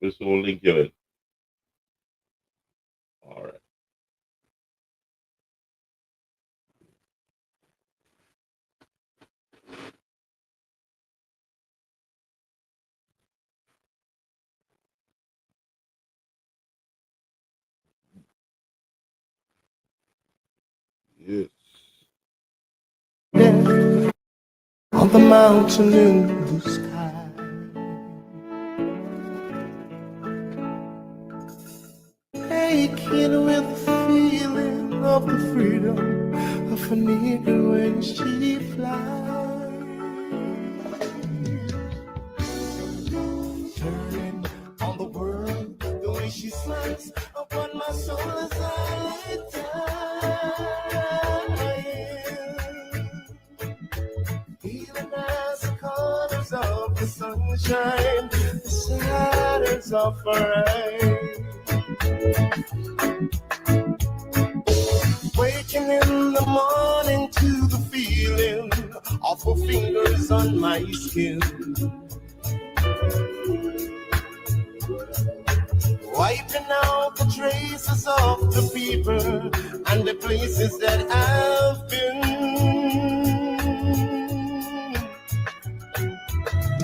This will link you in. All right. Yes. On the mountain in the sky, aching with the feeling of the freedom of an eagle when she flies, turning on the world the way she smiles upon my soul as I die. Even as the colors of the sunshine, the shadows of her eyes. Waking in the morning to the feeling of her fingers on my skin. Wiping out the traces of the people and the places that I've been.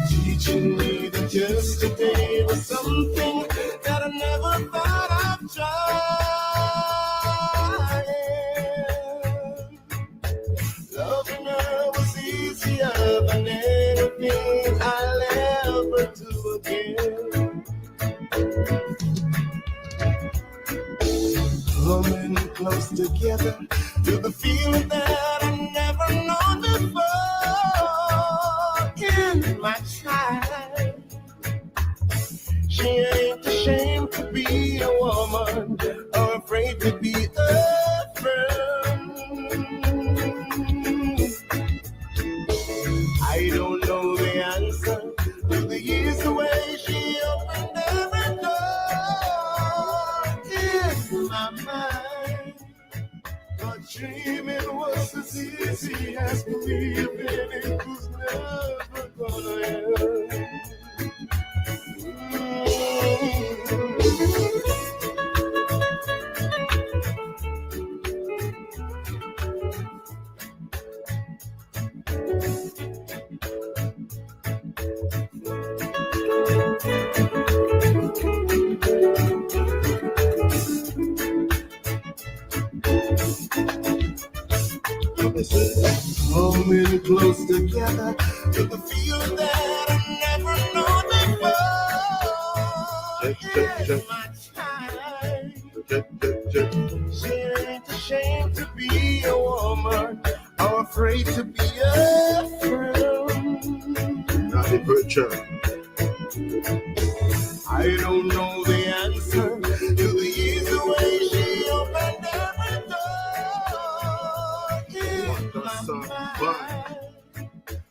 Teaching me that yesterday was something that I never thought I'd try. Loving her was easier than anything I'll ever do again. Coming close together to the feeling that I never known before in my time. She ain't ashamed to be a woman or afraid to be a friend. I don't know the answer to the easy way she opened every door in my mind. But dreaming was as easy as believing it was never gonna end. Coming close together to the feel that I never known before. In my time, she ain't ashamed to be a woman or afraid to be a friend. Noddy Virtue. I don't know the answer to the easy way she opened every door in my mind.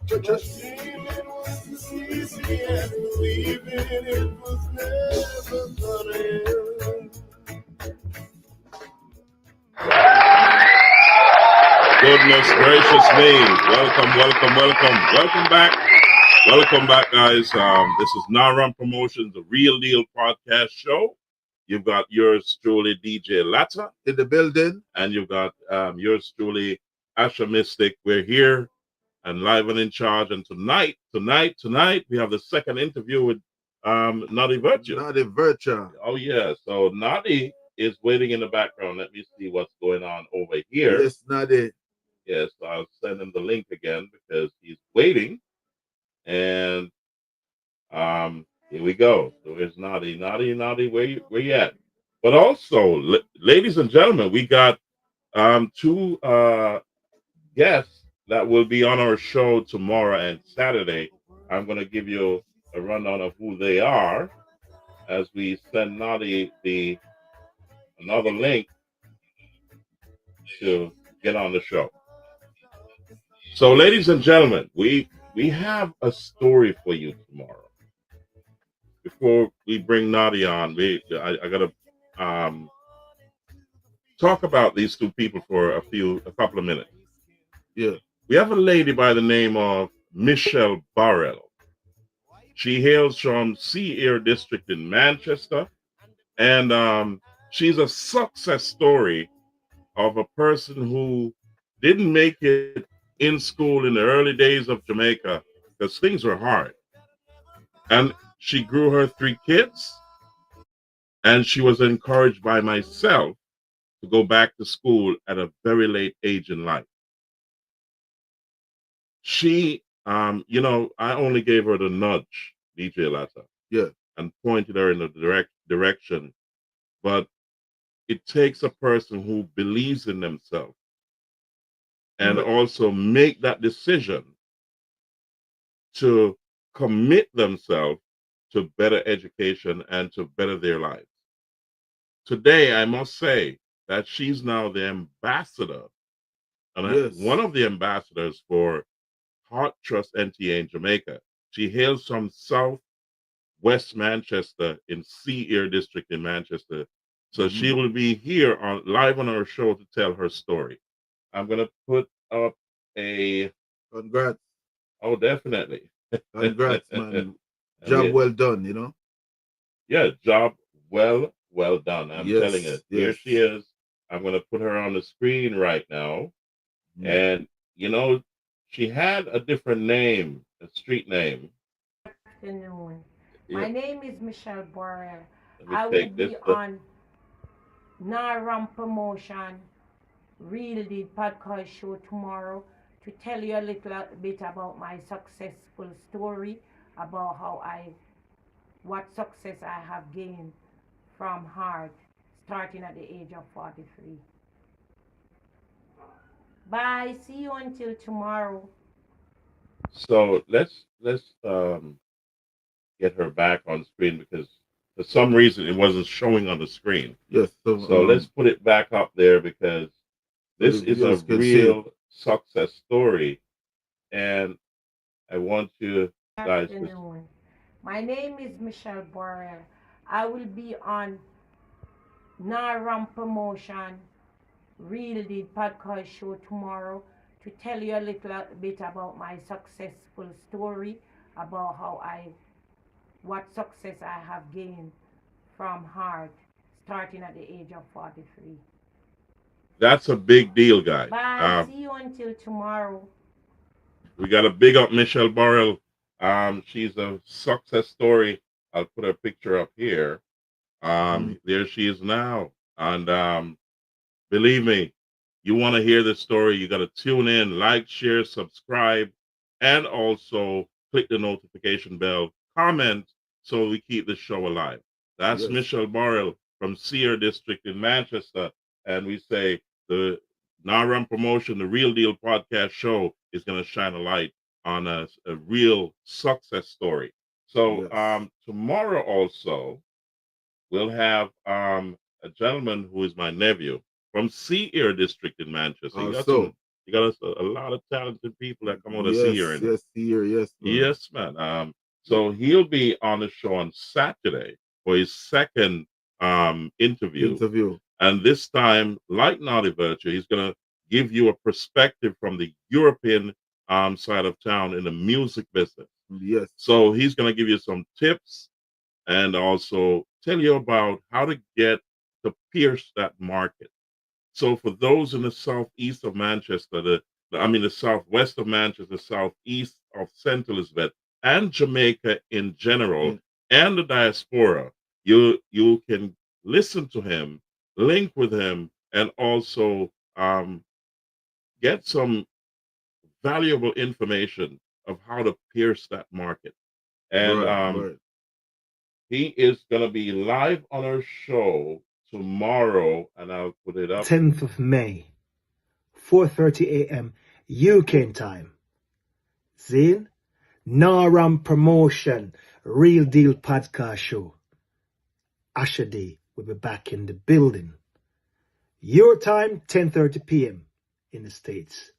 But dreaming was as easy as believing it was never gonna end. Goodness gracious me. Welcome back. Welcome back, guys. This is Naran Promotions, the Real Deal podcast show. You've got yours truly, DJ Latta, In the building. and you've got yours truly, Asha Mystic. We're here and live and in charge. And tonight, we have the second interview with Noddy Virtue. Noddy Virtue. Oh yeah. So Noddy is waiting in the background. Let me see what's going on over here. Yes, Noddy. Yes, I'll send him the link again because he's waiting. And here we go. So here's Noddy, where you at? But also, ladies and gentlemen, we got two guests that will be on our show tomorrow and Saturday. I'm gonna give you a rundown of who they are as we send Noddy another link to get on the show. So, ladies and gentlemen, we have a story for you tomorrow. Before we bring Noddy on, I gotta talk about these two people for a couple of minutes. Yeah. We have a lady by the name of Michelle Barrell. She hails from Sea Air District in Manchester, and she's a success story of a person who didn't make it in school in the early days of Jamaica because things were hard. And she grew her 3 kids, and she was encouraged by myself to go back to school at a very late age in life. She, I only gave her the nudge, DJ Latta, Yeah. and pointed her in the direction. But it takes a person who believes in themselves and But also make that decision to commit themselves to better education and to better their lives. Today, I must say that she's now the ambassador, and yes. one of the ambassadors for Heart Trust NTA in Jamaica. She hails from South West Manchester in Sea Air District in Manchester. So she will be here on live on our show to tell her story. I'm gonna put up a Congrats. oh definitely. Congrats, man. And Job well done, you know? yeah, job well done. I'm Yes, telling you. Here yes. she is. I'm gonna put her on the screen right now. And you know, she had a different name, a street name. Afternoon. Yeah, My name is Michelle Borrell. let me I will take this. be on Naram Promotion Real Deal podcast show tomorrow to tell you a little bit about my successful story, about what success I have gained from hard, starting at the age of 43. Bye. See you until tomorrow. So let's get her back on screen because for some reason it wasn't showing on the screen. Yes. So let's put it back up there because this is a real success story, and I want you guys to. Afternoon. My name is Michelle Borrell. I will be on Naram Promotion Real Deal podcast show tomorrow to tell you a little bit about my successful story, about what success I have gained from hard, starting at the age of 43. That's a big deal, guys. Bye. See you until tomorrow. We got to big up Michelle Burrell. She's a success story. I'll put her picture up here. There she is now. And believe me, you want to hear this story, you got to tune in, like, share, subscribe, and also click the notification bell, comment, so we keep the show alive. That's Michelle Burrell from Sear District in Manchester. And we say the Naram Promotion, the Real Deal podcast show is going to shine a light on a real success story. So tomorrow also, we'll have a gentleman who is my nephew from Sea Air District in Manchester. You got a lot of talented people that come out of Sea Air. Yes, Sea Air, yes. Man. Yes, man. So he'll be on the show on Saturday for his second interview. And this time, like Noddy Virtue, he's going to give you a perspective from the European side of town in the music business. Yes. So he's going to give you some tips and also tell you about how to get to pierce that market. So for those in the southeast of Manchester, the southwest of Manchester, southeast of St. Elizabeth, and Jamaica in general, and the diaspora, you can listen to him, link with him, and also get some valuable information of how to pierce that market. And he is going to be live on our show tomorrow, and I'll put it up. 10th of May, 4:30 a.m. UK time. Zane, Naram Promotion, Real Deal Podcast Show. Asher Day will be back in the building. Your time, 10:30 p.m. in the States.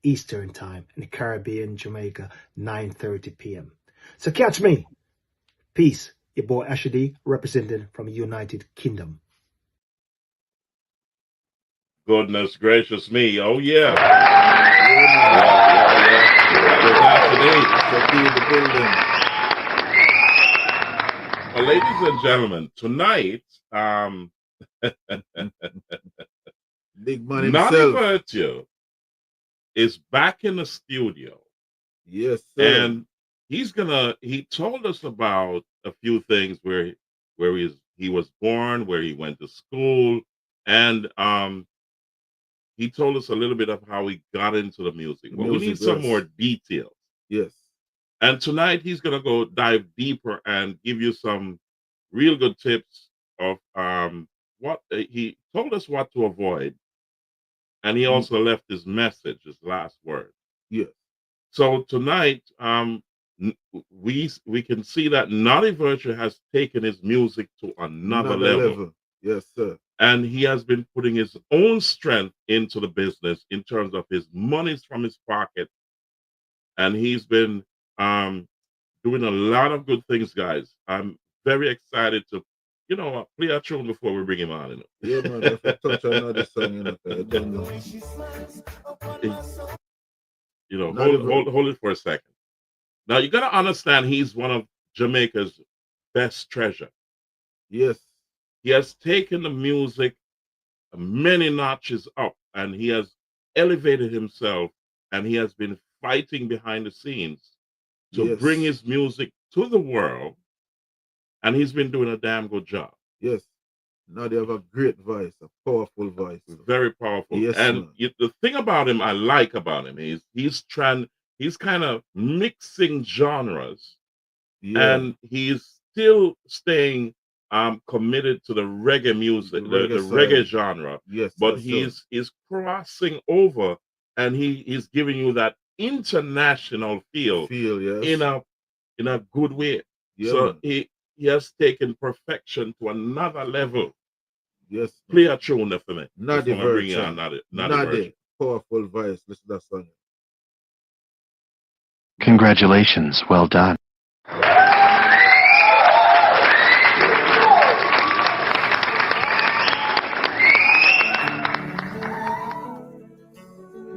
Eastern time in the Caribbean, Jamaica, 9:30 p.m. So catch me. Peace. Your boy Asher D, representing from United Kingdom. Goodness gracious me. Oh, yeah. That was Asher D. Well, ladies and gentlemen, tonight, Big man Noddy himself. Virtue is back in the studio, Yes, sir. and he told us about a few things where he was born, where he went to school, and he told us a little bit of how he got into the music. The But we music, need some yes. more details. Yes. And tonight he's gonna go dive deeper and give you some real good tips of what he told us what to avoid, and he also left his message, his last word. Yes. So tonight, we can see that Noddy Virtue has taken his music to another level. Yes, sir. And he has been putting his own strength into the business in terms of his monies from his pocket. And he's been doing a lot of good things, guys. I'm very excited to, play a tune before we bring him on. Yeah, man. If I touch another song, I don't know. Hold it for a second. Now you got to understand, he's one of Jamaica's best treasure. Yes. He has taken the music many notches up, and he has elevated himself, and he has been fighting behind the scenes to bring his music to the world, and he's been doing a damn good job. Yes. Now they have a great voice, a powerful voice. Very powerful. Yes, and the thing about him, I like about him, is he's kind of mixing genres, and he's still staying committed to the reggae music, the reggae genre. Yes, but he's crossing over, and he's giving you that international feel in a good way. Yeah, so man. he has taken perfection to another level. Yes. Play a tune there for me. Noddy Virtue. Noddy. Powerful voice. Listen to that song. Congratulations, well done.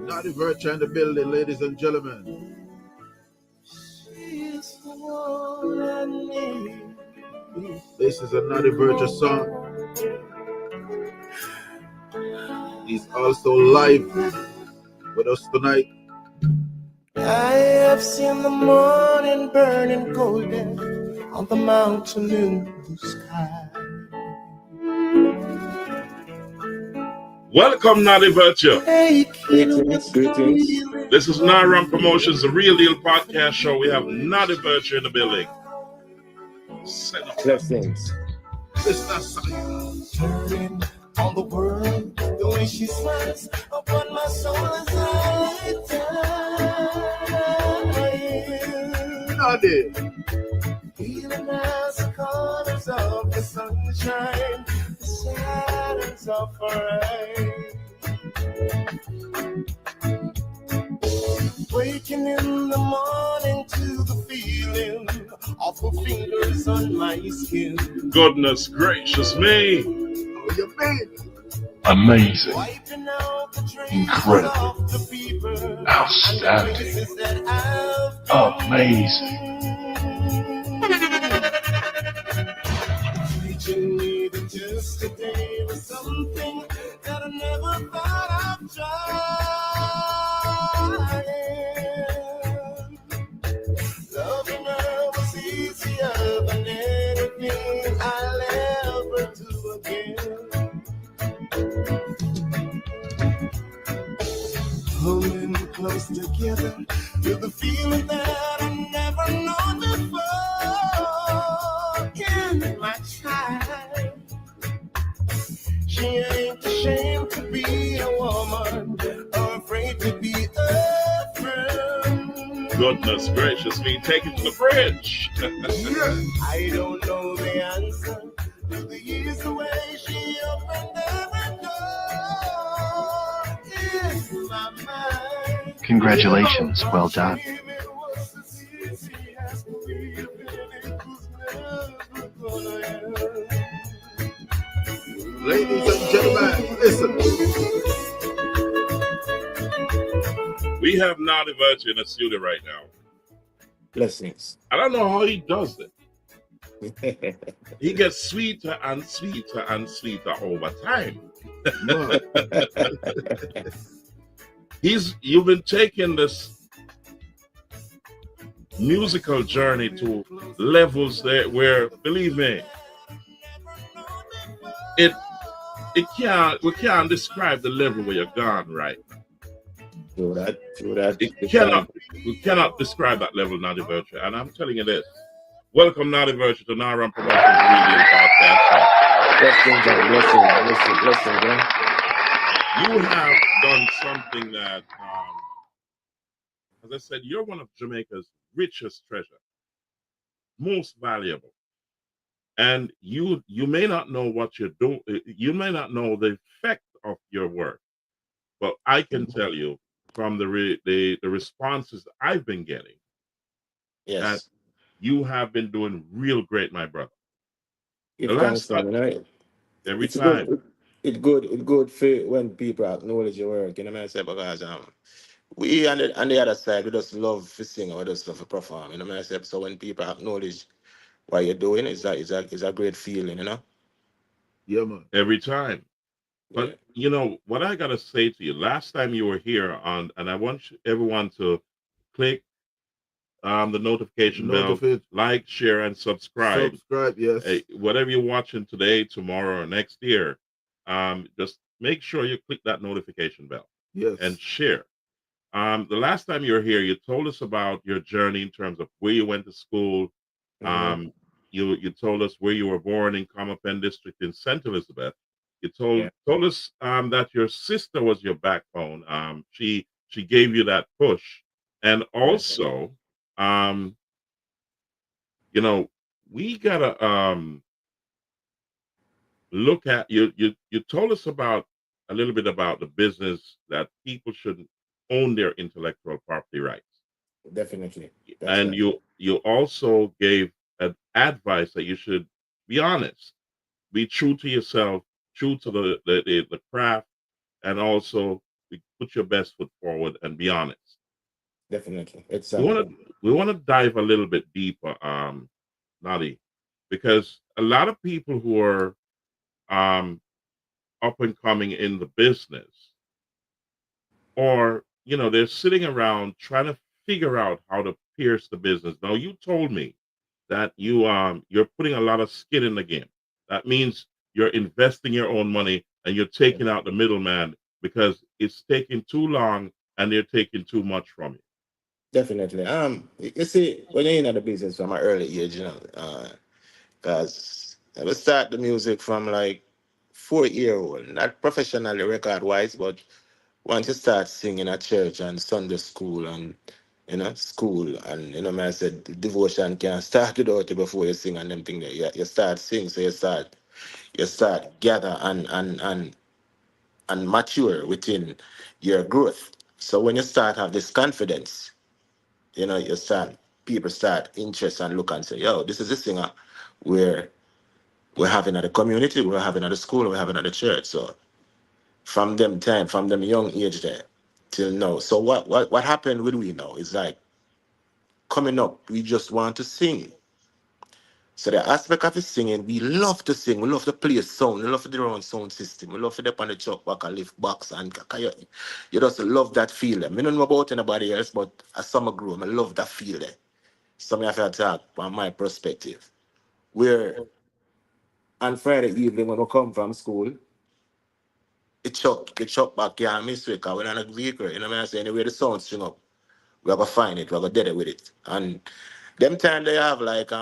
Noddy Virtue in the building, ladies and gentlemen. This is a Noddy Virtue song. He's also live with us tonight. I have seen the morning burning golden on the mountain in the sky. Welcome, Noddy Virtue. Greetings. This is Naram Promotions, the Real Deal podcast show. We have Noddy Virtue in the building. Blessings. Listen to On the world, the way she smiles upon my soul as I die. Noddy. Even as the colors of the sunshine, the shadows of her eyes. Waking in the morning to the feeling of her fingers on my skin. Goodness gracious me. You mean? Amazing. Wiping out the traces Incredible. of the people Outstanding. and the places that I've been. Amazing. Teaching me that just today was something that I never thought I'd try. Loving her was easier than anything I'll ever do again. Holding close together with the feeling that I never known before. In my child, she ain't ashamed to be a woman or afraid to be a friend. Goodness gracious me. Take it to the bridge. I don't know the answer to the years the way she opened every door in my mind. Congratulations, well done. Ladies and gentlemen, listen. We have Noddy Virtue in the studio right now. Blessings. I don't know how he does it. He gets sweeter and sweeter and sweeter over time. Man. You've been taking this musical journey to levels that where, believe me, it we can't describe the level where you're gone right now. True that. It Because cannot we cannot describe that level, Noddy Virtue. And I'm telling you this. Welcome, Noddy Virtue, to Naram Promotions Radio Podcast. blessings and blessings, bro. You have done something that, as I said, you're one of Jamaica's richest treasure, most valuable. And you may not know what you're doing. You may not know the effect of your work, but I can tell you from the responses I've been getting that Yes. you have been doing real great, my brother. The Give last thanks, time, man. Right? every It's time, good. It's good for when people acknowledge your work. You know what I say? Because we on the other side, we just love to sing or we just love to perform. You know what I say? So when people acknowledge what you're doing, it's a great feeling. You know? Yeah, man. every time. Yeah. But you know what I gotta say to you. Last time you were here on, and I want everyone to click the notification bell, Notified. like, share, and subscribe. Subscribe, yes. Whatever you're watching today, tomorrow, or next year, just make sure you click that notification bell Yes. and share. The last time you were here, you told us about your journey in terms of where you went to school. Mm-hmm. You told us where you were born in Comapen District in St. Elizabeth. You Yeah. told us that your sister was your backbone. She gave you that push, and Right. also, um, you know, we gotta look at you. You told us about a little bit about the business that people should own their intellectual property rights, Definitely. That's and right. you also gave advice that you should be honest, be true to yourself, true to the craft, and also put your best foot forward and be honest. Definitely. We want to Exactly. dive a little bit deeper, Nadi, because a lot of people who are um, up and coming in the business, or they're sitting around trying to figure out how to pierce the business. Now, you told me that you're putting a lot of skin in the game. That means you're investing your own money and you're Yeah. taking out the middleman because it's taking too long and they're taking too much from you. Definitely. You see, when you're in the business from an early age, because I would start the music from like 4 year old, not professionally record wise, but once you start singing at church and Sunday school and school and man I said devotion can start without you before you sing and them thing there. You start sing, so you start gather and mature within your growth. So when you start have this confidence, you start people start interest and look and say, yo, this is a singer where we're having at the community, we're having at the school, we're having at the church. So from them young age there till now. So what happened with we now is like coming up, we just want to sing. So the aspect of the singing, we love to sing, we love to play sound, we love to do our own sound system, we love to dip on the chuck back and lift box and you just love that feeling. I don't know about anybody else, but as summer grow, I love that feeling. So I have to talk from my perspective. Where on Friday evening when we come from school, it chop back yeah, miss week, we're on a vehicle, you know what I'm saying? Anyway, the sound string up, we're gonna find it, we're gonna dead it with it. And them time they have like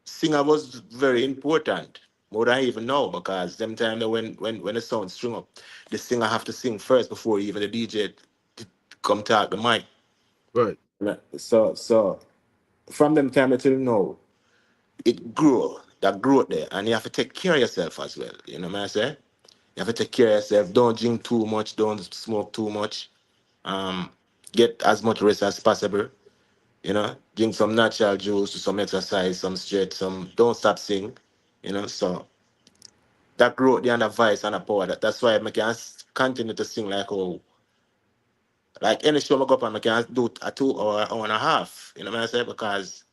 singer was very important. More than I even know because them time that when the sound string up, the singer have to sing first before even the DJ come talk the mic. Right. So from them time until now, it grow, that growth there, and you have to take care of yourself as well. You know what I say? You have to take care of yourself. Don't drink too much. Don't smoke too much. Um, get as much rest as possible. Drink some natural juice, some exercise, some stretch, some. Don't stop singing. So that growth, the under voice and the power. That's why I can continue to sing like any show I go up and I can do a 2 hour, hour and a half. You know what I say? Because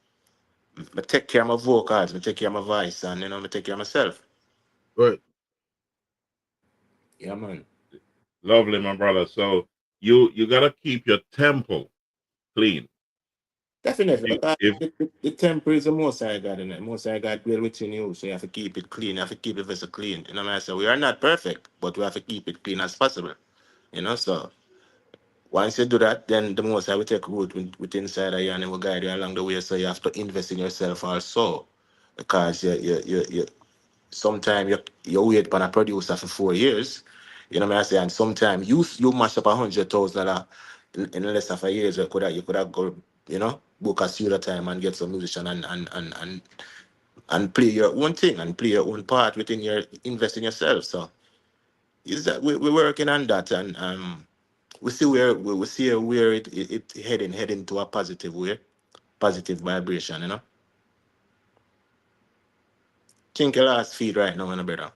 I take care of my vocals, I take care of my voice, and I take care of myself. Good. Yeah, man. Lovely, my brother. So you gotta keep your temple clean. Definitely, because If the temple is the most I got in it. Most I got dwell within you, so you have to keep it clean. You have to keep the vessel clean. You know what I say? We are not perfect, but we have to keep it clean as possible. So once you do that, then the most I will take root with inside of you and it will guide you along the way. So you have to invest in yourself also. Because you sometimes you wait for a producer for 4 years. You know what I say? And sometimes you mash up $100,000 in less of a year. You could have go, book a studio time and get some musician and play your own thing and play your own part within your invest in yourself. So is that we're working on that, and we see where it heading to a positive way, positive vibration. Think your last feed right now, brother.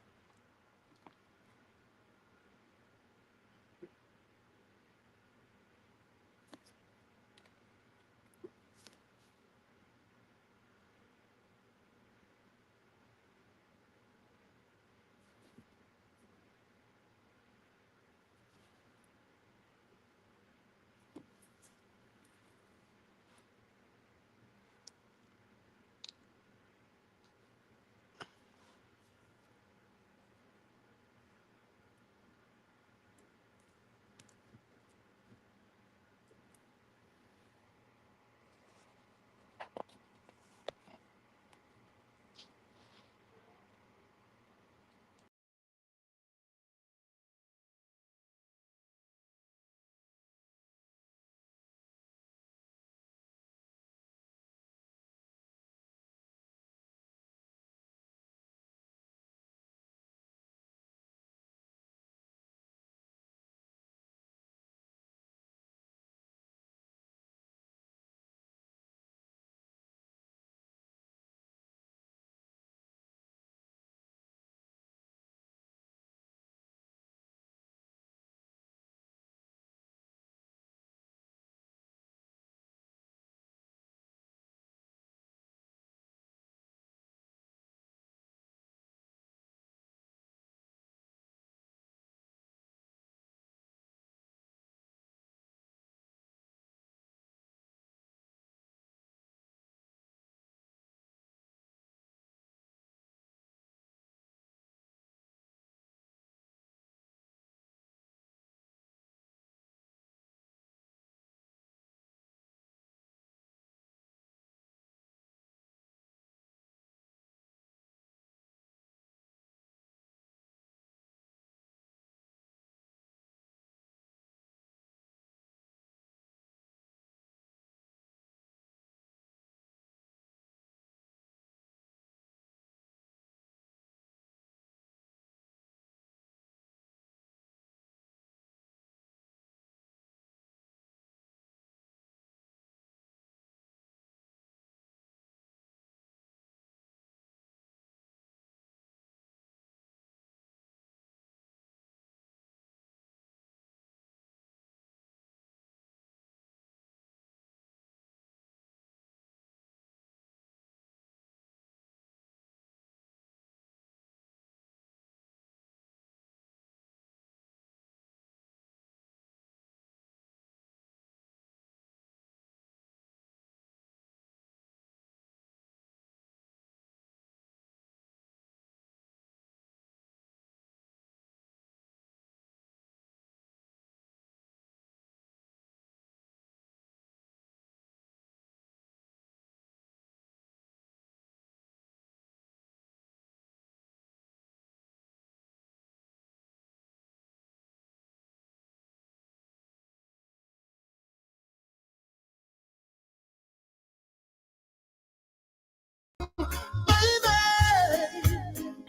Baby,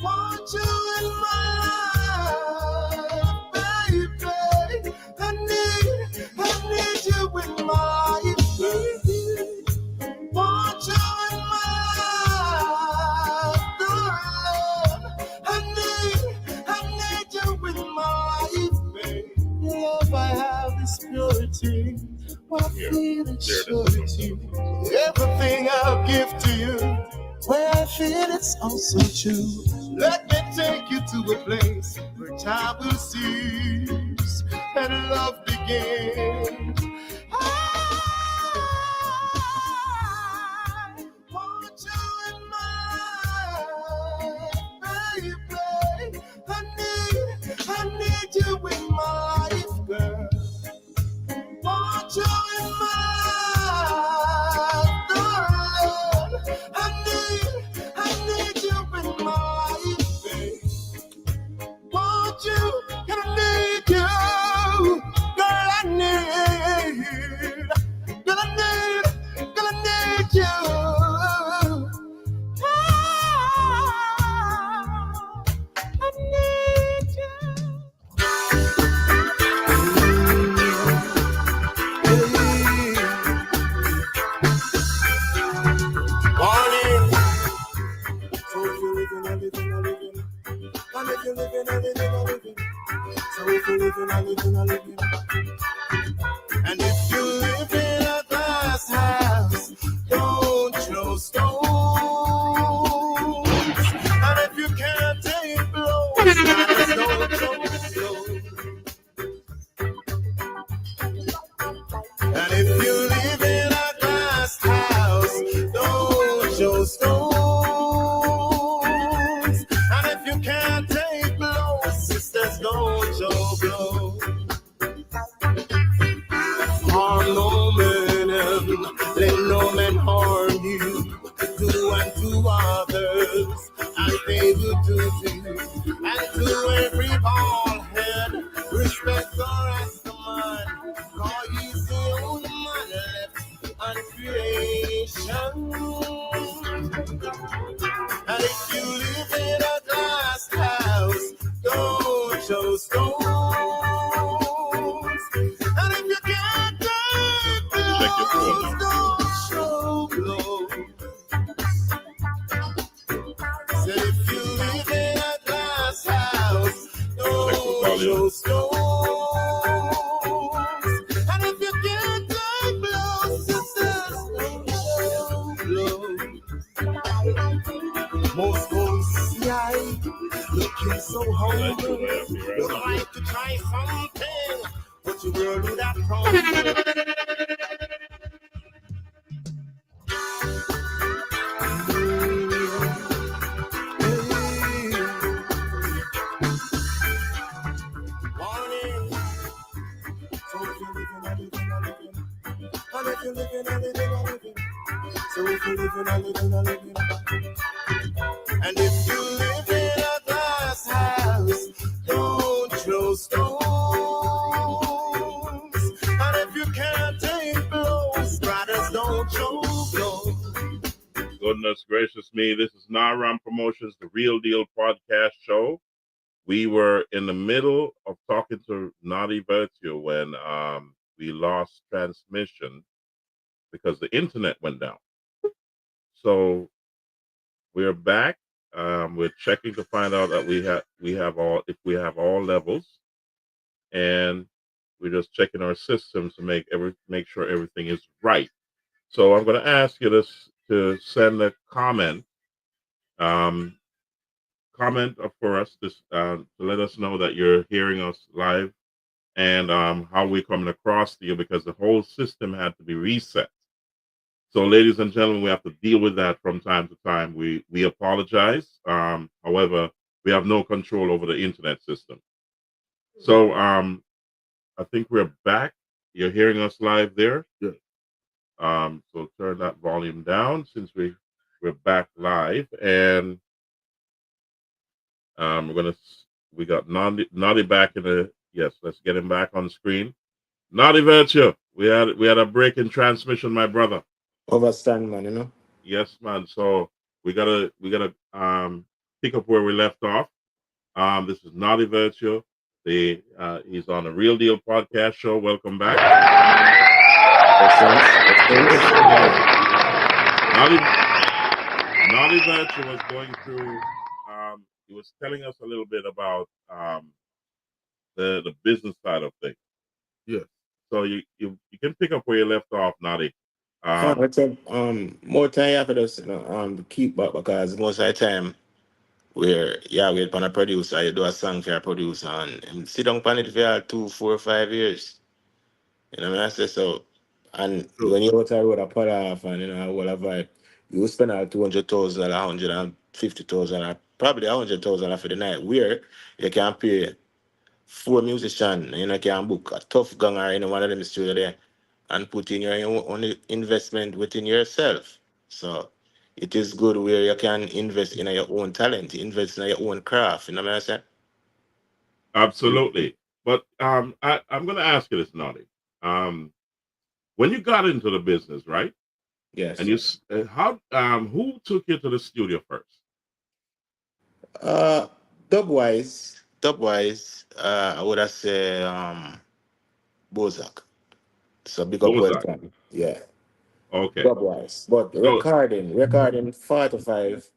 want you in my life, baby. I need you in my life, baby. Want you in my life, darling. I need you in my life, baby. Love, I have this purity. I feel it shows you everything I'll give to you. Where I feel it's also true. Let me take you to a place where time will cease and love begins. I want you in my life, baby. I need you in my life, girl. Want you in my life, darling. I need you in my life, babe. Want you, and I need you, girl. I need you. I need you. Morning. So if you're living, I living, I living. And if you're living, I living, I living. So if you're living, I living, I living. And if you live in a glass house, don't throw stones. And if you can't take blows, don't throw blows. And if you live in a glass house, don't show stones. And if you can't take blows, sisters, don't show blows. Harm no man, let no man harm you. Do unto others as they would do to you. And to every bald head, respect or ask the man. God is the only man left on creation. And if you live in a glass house, don't show stones. And if you can't take blows, don't show blows. So if you live in a glass house, don't show stones. And if you can't take blows, sisters, don't show blows. Most folks see I looking so humble. Would like to try something, but you will do that problem. Morning. So if you're living, I living, I living. And if you're living, I living, I living. So if you're living, I living, I living. And if you live in a glass house, don't throw stones. And if you can't take blows, brothers, don't throw blows. Goodness gracious me. This is Naram Promotions, the Real Deal podcast show. We were in the middle of talking to Noddy Virtue when we lost transmission because the internet went down. So we're back. We're checking to find out that we have all levels, and we're just checking our systems to make sure everything is right. So I'm going to ask you to send a comment for us to let us know that you're hearing us live and how we're coming across to you, because the whole system had to be reset. So, ladies and gentlemen, we have to deal with that from time to time. We apologize. However, we have no control over the internet system. So I think we're back. You're hearing us live there. Yeah. So turn that volume down since we're back live, and we got Noddy back in the yes. Let's get him back on the screen. Noddy Virtue, we had a break in transmission, my brother. Overstand, man, you know. Yes, man. So we gotta pick up where we left off. This is Noddy Virtue. He's on a Real Deal podcast show. Welcome back. Noddy Virtue was going through. He was telling us a little bit about the business side of things. Yeah. So you can pick up where you left off, Noddy. I said, more time you have to just, keep up because most of the time where yeah, wait on a producer, you do a song for a producer and sit down on it for 2, 4, 5 years. You know what I say? So and True. when you out a road a pull off and you know what a vibe, you will spend 200,000 or 150,000 or probably 100,000 for the night where you can pay 4 musicians, you know, can book a tough ganger in one of them studio there and put in your own investment within yourself. So it is good where you can invest in your own talent, invest in your own craft. You know what I'm saying? Absolutely. But I'm going to ask you this, Noddy. Um, when you got into the business, right? And Yes. how who took you to the studio first? Uh, dub wise, I would have say Bozak. So big up well Bozak. done. Yeah, Okay. dub wise. But So recording 4 to 5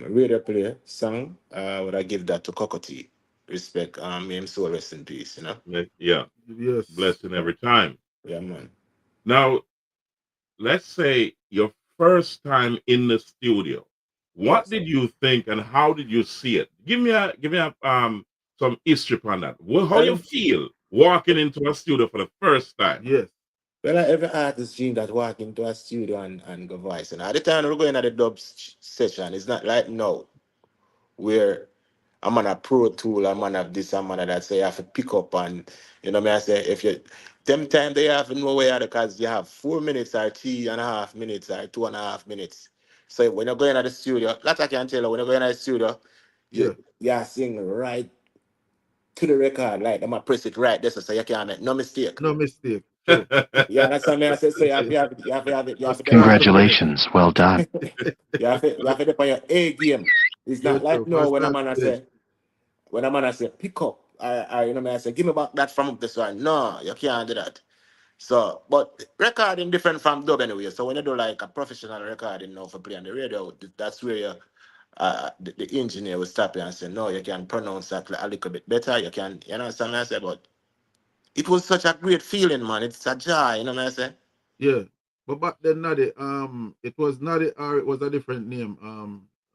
radio play song, would I give that to Cocotti. Respect, him soul rest in peace, you know? yeah, Yes. blessing every time. Yeah, man. Now, let's say your first time in the studio. What Yes. did you think and how did you see it? Give me a some history on that. How you Well, feel walking into a studio for the first time? Yes. every artist dream that walk into a studio and go voice. And at the time we're going at the session, it's not like now where I'm on a pro tool, I'm on a this, I'm on a that. So you have to pick up and you know me. I say if you them time they have no way out because you have 4 minutes or 3.5 minutes or 2.5 minutes. So when you're going to the studio, that I can tell you when you're going to the studio, Yeah. you sing right to the record, like I'm gonna press it right there so you can't make no mistake. No mistake. True. You understand me? I say so you have to That's depend on part of the business. Congratulations. Well done. you have to depend on your A game. It's Yeah, not like true. no First when a start man I stage. say when a man I say pick up, I you know me I say give me back that from up this one. No, you can't do that. So, but recording different from dub anyway. So when you do like a professional recording now for play on the radio, that's where you, the engineer will stop you and say, no, you can pronounce that a little bit better. You can, you know what I'm saying? But it was such a great feeling, man. It's a joy, you know what I'm saying? Yeah. But back then, Noddy, it was Noddy or it was a different name.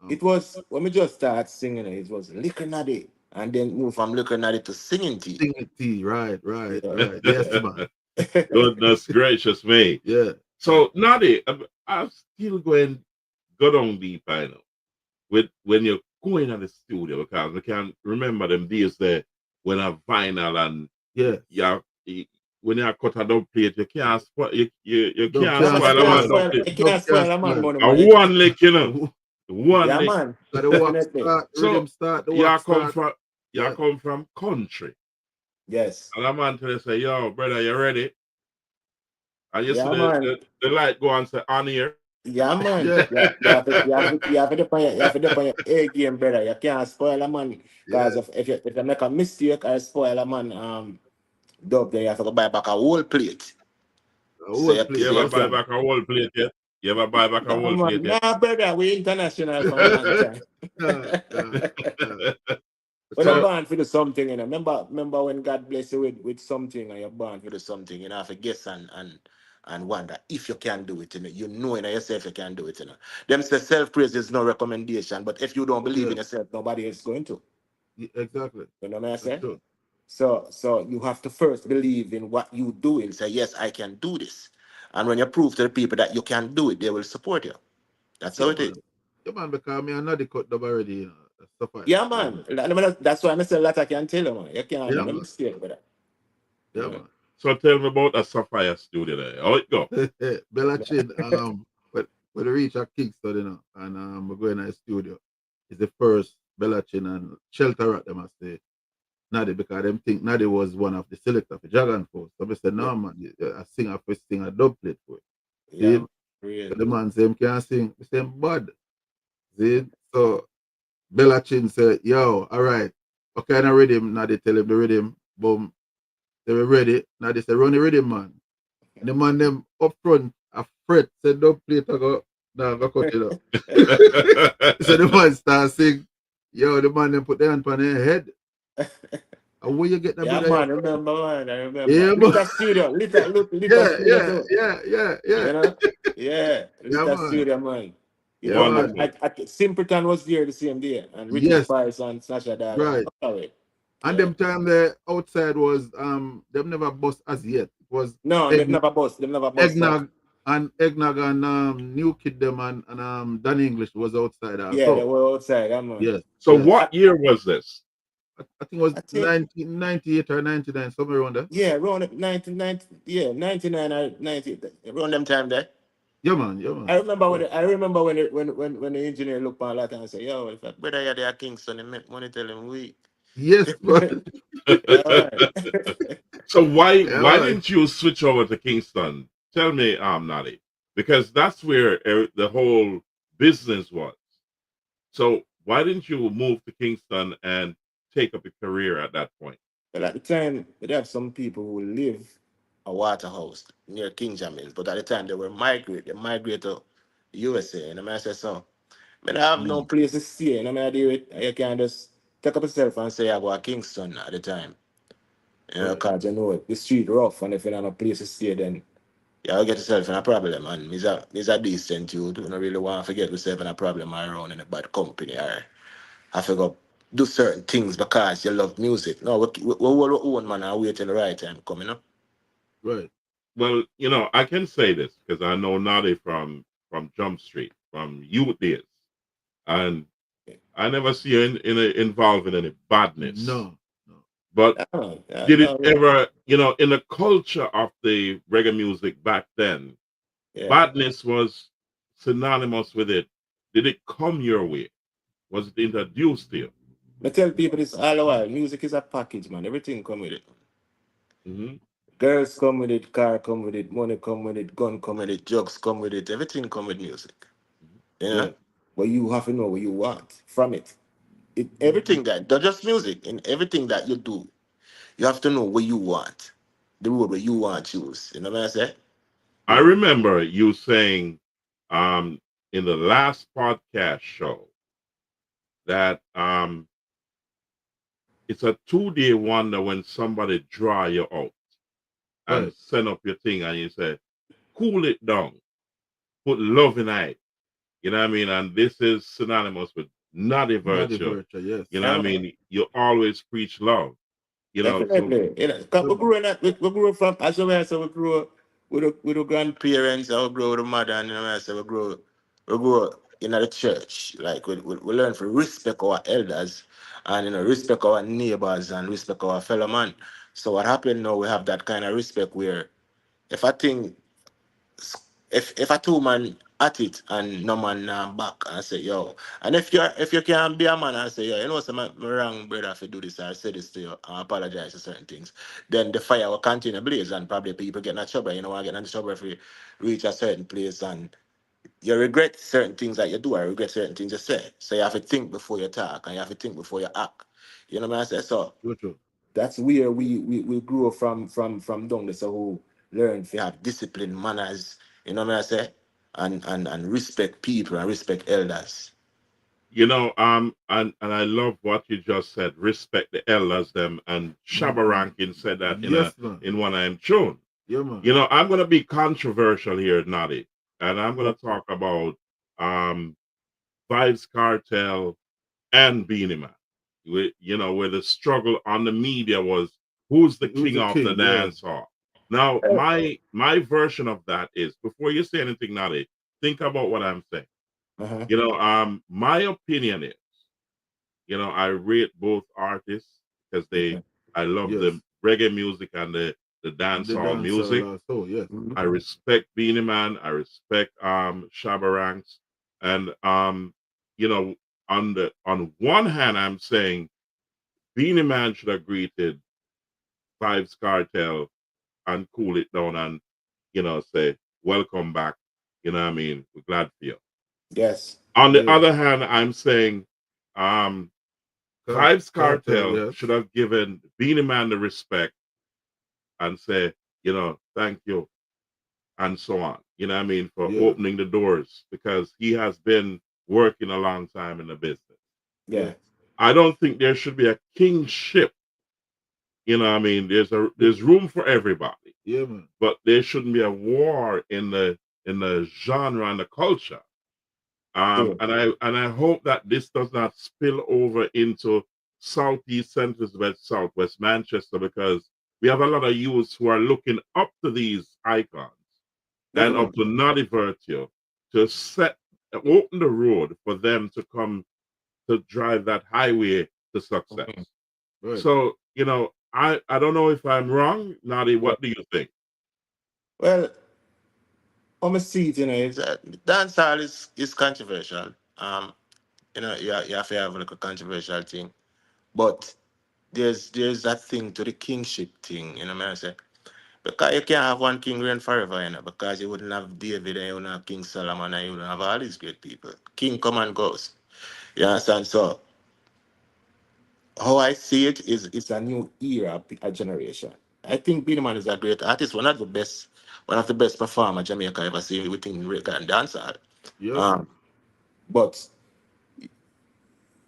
It was when we just start singing it was Liquor Naddy, and then move from Liquor Naddy to Singing Tea. Singing T. Right, right, Yeah, right. Yes, man. Goodness gracious me. Yeah. So Noddy, I'm still go down deep, I know. With when you're going to the studio because I can remember them days there when a vinyl and Yeah. yeah, when you cut a dub plate, you can't spoil you Dub can't yeah, can't man, you spoil a can't man spoil. dub spoil, plate. you Dub can't can't spoil a man spoil. money, A man. one lick, you know. One Yeah, lick. man, Got the walk definitely. start, So rhythm start, the you walk come start. from Yeah. country. Yes. And a man tell you say, yo, brother, you ready? And you see Yeah, man. the light go and say on here. Yeah, man. Yeah. Yeah, you have to depend your A game, brother. You can't spoil a man. Yeah. Because if you make a mistake or spoil a man dub, then you have to go buy back a whole plate. A So whole you, You plate. so you ever That's buy it. can. back a whole plate yet? You ever buy back a Yeah, whole plate man. yet? Nah, brother, we international from a long time. Nah, nah, nah. When you're So, So born for do something, you know. Remember when God bless you with something and you're born for do something, you know, have to guess and wonder if you can do it, you know yourself you can do it, Them say self-praise is no recommendation, but if you don't believe yeah, in yourself, nobody is going to. exactly. You know what I That's say? true. So you have to first believe in what you do and say, yes, I can do this. And when you prove to the people that you can do it, they will support you. That's how Yeah, it is. man. Yeah, man, because me and Noddy cut dub already, Stuff like Yeah, that. man. That's why I say that I can tell you, man. You can't Yeah, make a man. mistake with that. Yeah, Yeah. man. so tell me about a Sapphire studio there. How it go? Bella Chin, but when we reach at Kingston, and we're going to the studio. It's the first Bella Chin and Shelter at them, I say. Noddy, because them think Noddy was one of the selectors for Dragon Force. So I said, Yeah. no, man, I sing a first sing a dub plate for it. Yeah, See? man. Real. So the man say him can't sing. We say him bad. See? So Bella Chin said, yo, all right. Okay, I rhythm. Noddy tell him the rhythm. Boom. They were ready. Now they say, run the rhythm, man. And the man them up front, a fret, said, don't play it, I go, nah, go cut it up. So the man start sing, yo, the man them put their hand on their head. Where you get the Yeah, brother here man, from? remember, man, I remember. Yeah, man. Little studio, little Yeah, studio yeah, too. yeah, yeah, yeah. You know? Yeah, Yeah, little man. studio, man. You Yeah, know, man. and Wonderful. Simpleton was there the same day, and Richie Yes, Spice and Sasha Dog and right. all right. And Yeah. them time the outside was them never bust as yet. It was No, egg, they never bust that. eggnog and new kid them and Danny English was outside Yeah, they also. were outside, man. Yes, So yes. what year was this? I think it was I think 1998 or 99, somewhere around there. yeah, around 1990, yeah, 99 or 90, around them time there. Yeah, man. Yeah, I man. remember Yeah. when the engineer looked on that and said, "Yo, if that brother here there Kingston, he make money tell him we." Yes, man. Yeah, man. So Yeah, why man. didn't you switch over to Kingston? Tell me, Noddy, because that's where the whole business was. So why didn't you move to Kingston and take up a career at that point? Well, at the time, we have some people who live a Waterhouse near King Jamin, but at the time they migrate to USA, and I said so. I have no Mm, place to stay, and I do it. You can just take up yourself and say I go to Kingston at the time. You know, right, because you know the street rough, and if you don't have a place to stay, then you'll get yourself in a problem. And he's a decent dude. You don't really want to get yourself in a problem around in a bad company or have to go do certain things because you love music. No, we own man and wait till the right time coming up. right. Well, I can say this because I know Noddy from Jump Street, from youth days, and I never see you involved in any badness. No, no. But did it No, ever, in the culture of the reggae music back then, yeah. badness was synonymous with it. Did it come your way? Was it introduced to you? I tell people this all the while. Music is a package, man. Everything come with it. Hmm. Girls come with it, car come with it, money come with it, gun come with it, drugs come with it. Everything come with music. You know? Yeah. But you have to know what you want from it. Everything that, not just music, in everything that you do, you have to know what you want. The road where you want to choose. You know what I say? I remember you saying um, in the last podcast show that it's a 2-day wonder when somebody draw you out and Right. send up your thing and you say, cool it down, put love in it. You know what I mean? And this is synonymous with Noddy Noddy Virtue. Virtue, yes. You know what I Yeah, mean? You always preach love. So definitely. You know, 'cause Yeah, we man. grew in that, we grew from, as you were, so we grew with the grandparents, and we grew with the mother, and you know, so we grew in the church. Like, we learn to respect our elders, and, respect our neighbors, and respect our fellow man. So what happened now, we have that kind of respect where if I think if a two man at it and no man back and say yo, and if you can be a man and say yo, some wrong brother if you do this or say this to you and apologize for certain things, then the fire will continue blaze and probably people get in trouble. Get in trouble if you reach a certain place and you regret certain things that you do or regret certain things you say. So you have to think before you talk and you have to think before you act. You know what I say? So True, true. that's where we grew up from down there, so who learn to have discipline, manners, you know what I say? And respect people and respect elders. and I love what you just said. Respect the elders, them, and Shabba Rankin said that in Yes, man. one I'm tune. Yeah, man. I'm gonna be controversial here, Noddy, and I'm gonna talk about um Vibes Cartel and Beanie Man. Where the struggle on the media was who's the Who's king the of the king? Yeah. dance hall. Now, my version of that is before you say anything, Noddy, think about what I'm saying. Uh-huh. My opinion is, I rate both artists because Okay. I love Yes. the reggae music and the And the dancehall dancer music. also, yes. Mhm. I respect Beanie Man. I respect Shabba Ranks, and you know, on one hand, I'm saying Beanie Man should have greeted Vibes Cartel and cool it down and say welcome back. You know what I mean? We're glad for you. Yes. On the Yeah. other hand, I'm saying um Vibes Cartel, Cartel yes. should have given Beanie Man the respect and say, thank you and so on. You know what I mean? For Yeah. opening the doors because he has been working a long time in the business. Yeah. Yes. I don't think there should be a kingship You know, what I mean, there's room for everybody, Yeah, man. but there shouldn't be a war in the genre and the culture. True. And I hope that this does not spill over into southeast, central, southwest Manchester, because we have a lot of youths who are looking up to these icons Yeah, and man. up to Noddy Virtue to open the road for them to come to drive that highway to success. Mhm. Right. So, I don't know if I'm wrong. Noddy, what do you think? Well, on my seat, is dancehall is controversial. You have to have like a controversial thing, but there's that thing to the kingship thing. Man, I say because you can't have one king reign forever, because you wouldn't have David and you wouldn't have King Solomon and you wouldn't have all these great people. King come and goes. You understand? So how I see it is it's a new era, a generation. I think Beenie Man is a great artist, one of the best performer Jamaica ever seen within reggae and dancehall. Yeah, man. Um, but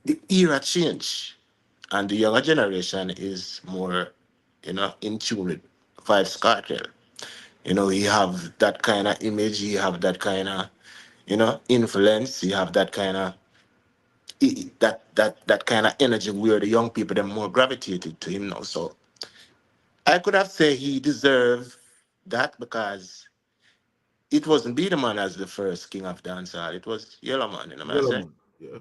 the era changed, and the younger generation is more, in tune with Vibes Cartel. He have that kind of image, he have that kind of, influence, he have that kind of that kind of energy where the young people them more gravitated to him now. So I could have said he deserved that because it wasn't Be the Man as the first king of dancehall. It was Yellow Man, what I Yellow say? man. Yeah.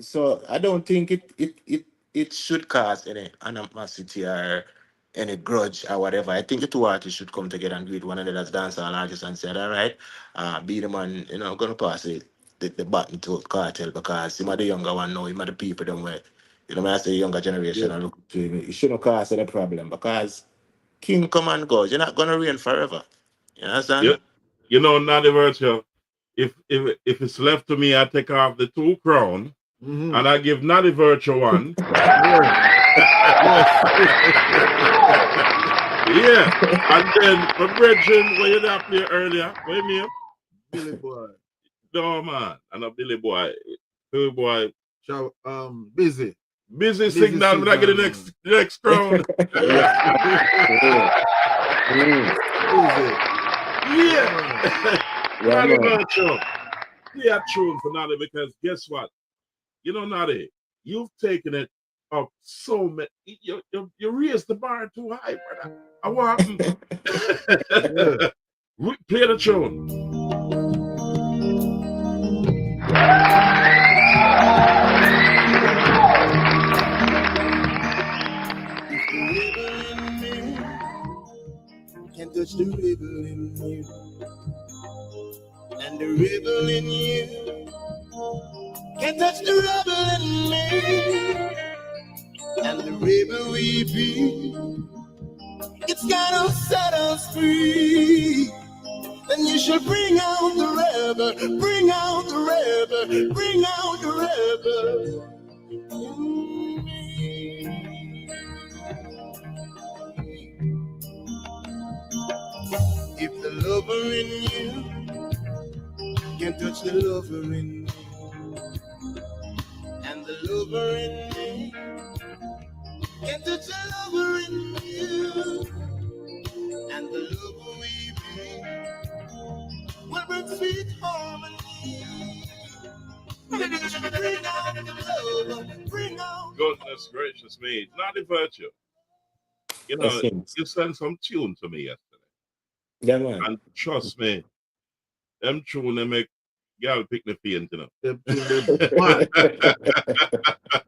So I don't think it should cause any animosity or any grudge or whatever. I think the two artists should come together and greet one another as dancehall artists and say, all right, Be the Man, gonna pass the button to Cartel because him are the younger one now, him are the people them where, when I say younger Yeah. generation and look to him, it shouldn't cause any problem because King come and goes. You're not gonna reign forever. You Yeah, understand? Noddy Virtue. If it's left to me, I take off the two crown Mm-hmm. and I give Noddy Virtue one. Yeah. Yeah. And then my brethren, where you did play earlier, where me? Billy boy. No man. And a Billy boy, Busy. busy Busy signal when I get signal, the next crown. Yeah. Busy. Yeah. Yeah, Noddy man. Virtue. Play a tune for Noddy because guess what? Noddy, you've taken it up so many. You raised the bar too high, brother. What happened? Yeah. Play the tune. Can touch the rebel in you, and the rebel in you can touch the rebel in me, and the rebel we be, it's gonna set us free. Then you should bring out the rebel, bring out the rebel, bring out the rebel in me. If the lover in you can touch the lover in me, and the lover in me can touch the lover in you, and the lover we be will bring sweet harmony. Then you should bring out the lover, bring out. Goodness gracious me. Noddy Virtue. Yes, yes. You sent some tune to me yesterday. Yeah, man. And trust me, them tune they make girl pick the faint, Them tune them bad.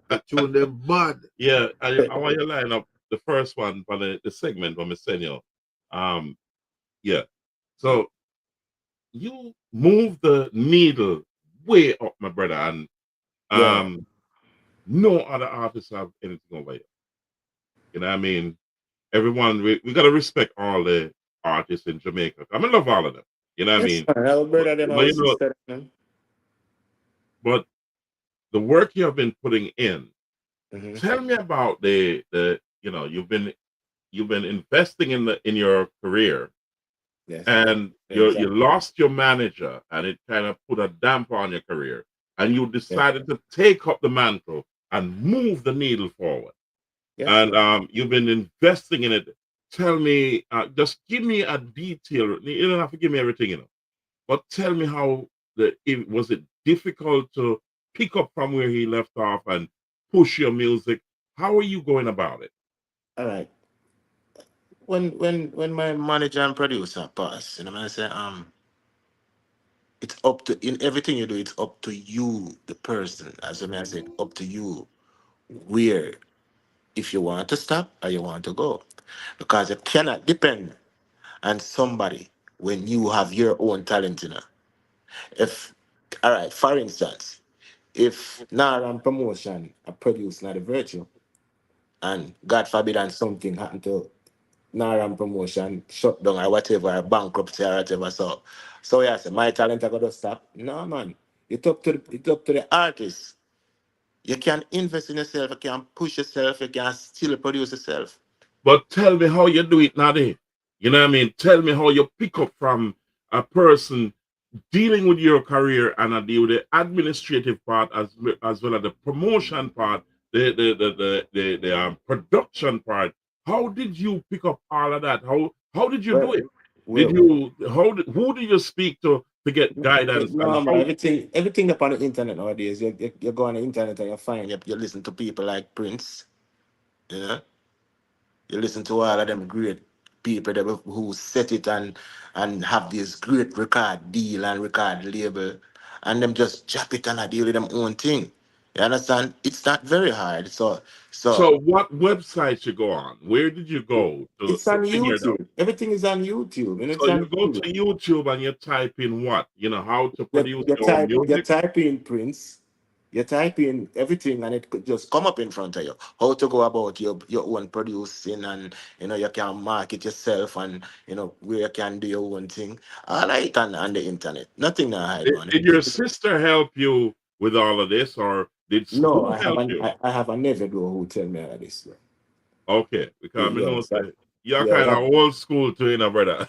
The tune them bad. Yeah, I want you to line up the first one for the segment from Senor. Yeah. So you move the needle way up, my brother, and Yeah. no other artists have anything over you. You know what I mean? Everyone, we gotta respect all the artists in Jamaica. I love all of them. You know what I Yes, mean? man. Our brother, them, But our sister, man. but the work you have been putting in, Mm-hmm. tell me about the you've been investing in your career, Yes. and Exactly. you lost your manager and it kind of put a damper on your career, and you Yeah. decided to take up the mantle and move the needle forward. Yes, and sir. you've been investing in it. Tell me, just give me a detail. You don't have to give me everything, but tell me how was it difficult to pick up from where he left off and push your music? How are you going about it? All right. When my manager and producer pass, I say, it's up to in everything you do, it's up to you, the person. As I said, up to you where if you want to stop or you want to go. Because you cannot depend on somebody when you have your own talent, If all right, for instance, if Naran promotion I produce Noddy Virtue and God forbid and something happened to Naran promotion, shut down or whatever, or bankruptcy or whatever. So yeah, so my talent I gotta stop. No man. It's up to the artist. You can invest in yourself, you can push yourself, you can still produce yourself. But tell me how you do it, Nadi. You know what I mean? Tell me how you pick up from a person dealing with your career and I deal with the administrative part as well as the promotion part, the production part. How did you pick up all of that? How did you do Well, it? Did well, you who did you speak to get guidance and no, man, how? everything up on the internet nowadays. You go on the internet and you find you listen to people like Prince, you know. You listen to all of them great people that who set it and have this great record deal and record label, and them just drop it and I deal with them own thing. You understand? It's not very hard. So So what websites you go on? Where did you go it's to on figure it out? YouTube. Everything is on YouTube, and So it's you on go to YouTube. YouTube and you type in what? You know, how to produce your own You music. type in Prince, you type in everything, and it could just come up in front of you. How to go about your own producing, and you can market yourself, and where you can do your own thing. All right, on the internet, nothing to hide, man. Did your sister help you with all of this, or No, who helped you? I have a nephew who tell me all of this. Okay, because I know Yes, that you're yeah, kind of that, old school too, brother.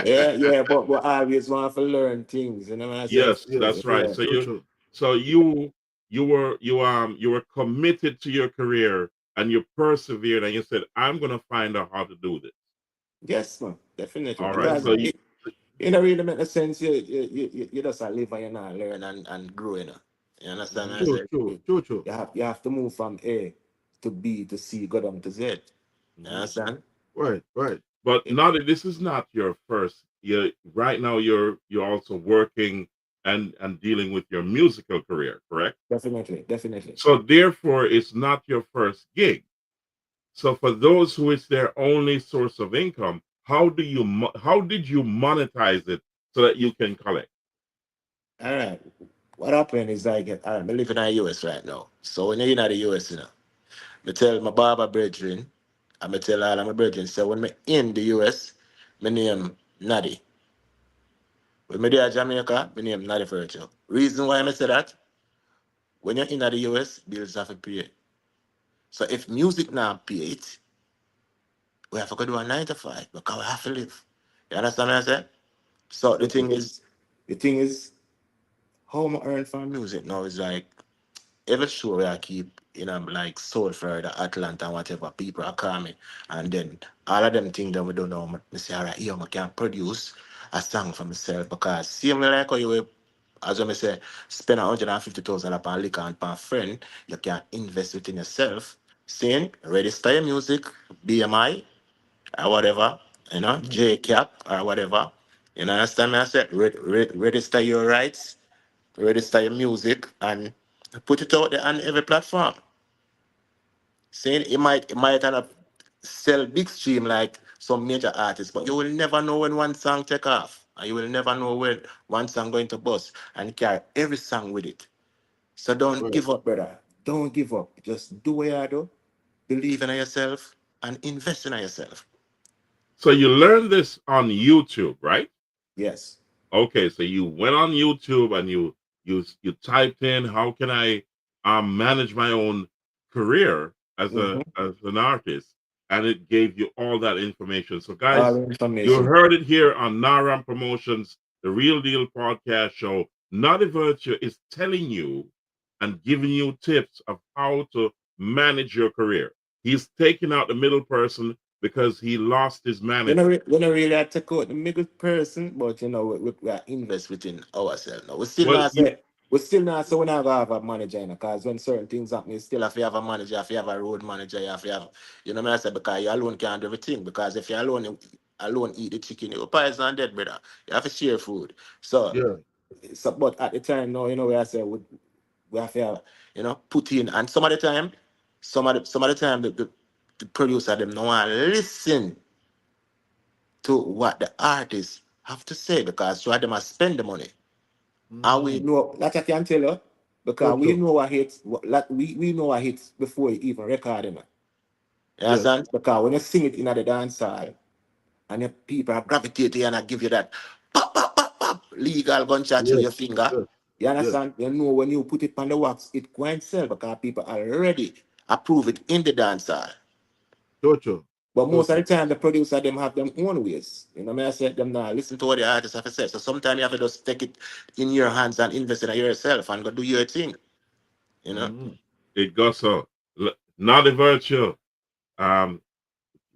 yeah, but I always want to learn things, I say, Yes, that's right. yeah, So true, true. you were committed to your career and you persevered and you said, I'm gonna find out how to do this. Yes, man, definitely. All right. Because So you it don't really make no sense. You just a live and you not learn and grow. You understand? Mhm, I True, said true, true, true. you have to move from A to B to C, go down to Z. You mhm. understand? Right, right. But Yeah, not this is not your first. You right now you're also working and dealing with your musical career, correct? definitely, definitely. So therefore, it's not your first gig. So for those who it's their only source of income, how did you monetize it so that you can collect? All right. What happened is like, all right, I live in the US right now. So when you're in the US, I tell my barber brethren, I tell all of my brethren, so when me in the US, my name Noddy. When me there Jamaica, my name Noddy Virtue. Reason why I say that, when you're in the US, bills have to pay. So if music now pay it, we have to go do a 9 to 5 because we have to live. You understand what I say? So True, true. the thing is, how I earn from music now is like every show where I keep, like Soul Florida, Atlanta, and whatever, people are calling me. And then all of them things that we don't know, I say, all right, here I can produce a song for myself because same way like how you will, as I say, spend 150,000 upon liquor and upon friend, you can invest within yourself, saying, register your music, BMI, or whatever, JCap or whatever. You know, understand me? I said, register your rights, register your music, and put it out there on every platform. Saying it might end up sell big stream like some major artists, but you will never know when one song take off. And you will never know when one song going to bust and carry every song with it. So don't Right. give up, brother. Don't give up. Just do what you do, believe in yourself, and invest in yourself. So you learned this on YouTube, right? Yes. Okay, so you went on YouTube and you typed in how can I manage my own career as a Mm-hmm. as an artist, and it gave you all that information. So All guys, the you information. heard it here on Naram Promotions, the Real Deal podcast show. Noddy Virtue is telling you and giving you tips of how to manage your career. He's taking out the middle person because he lost his We manager. don't really have to take out the middle person, but we are invest within ourselves now. Well, We still not say we not gonna have a manager, because when certain things happen, you still have to have a manager, you have to have a road manager, you have to have, what I say, because you alone can't do everything. Because if you alone eat the chicken, you're poison dead, brother. You have to share food. yeah, But at the time now, we have to say we have to have, put in, and some of the time the producer them no want listen to what the artists have to say, because some of them must spend the money. And we know that I can tell you, because we Virtue. know what hits, we know what hits before you even record them. You Yes, understand? Because when you sing it in the dance hall and the people are gravitating and I give you that pop, pop, pop, pop, legal gunshot through yes, your finger. yes, You yes. understand? You know when you put it on the wax, it going sell, because people already approve it in the dance hall. Virtue. But most of the Virtue. time, the producer them have them own ways. I said them now listen to what the artist have to say. So sometimes you have to just take it in your hands and invest in it yourself and go do your thing. You know. It goes so. Noddy Virtue. Um,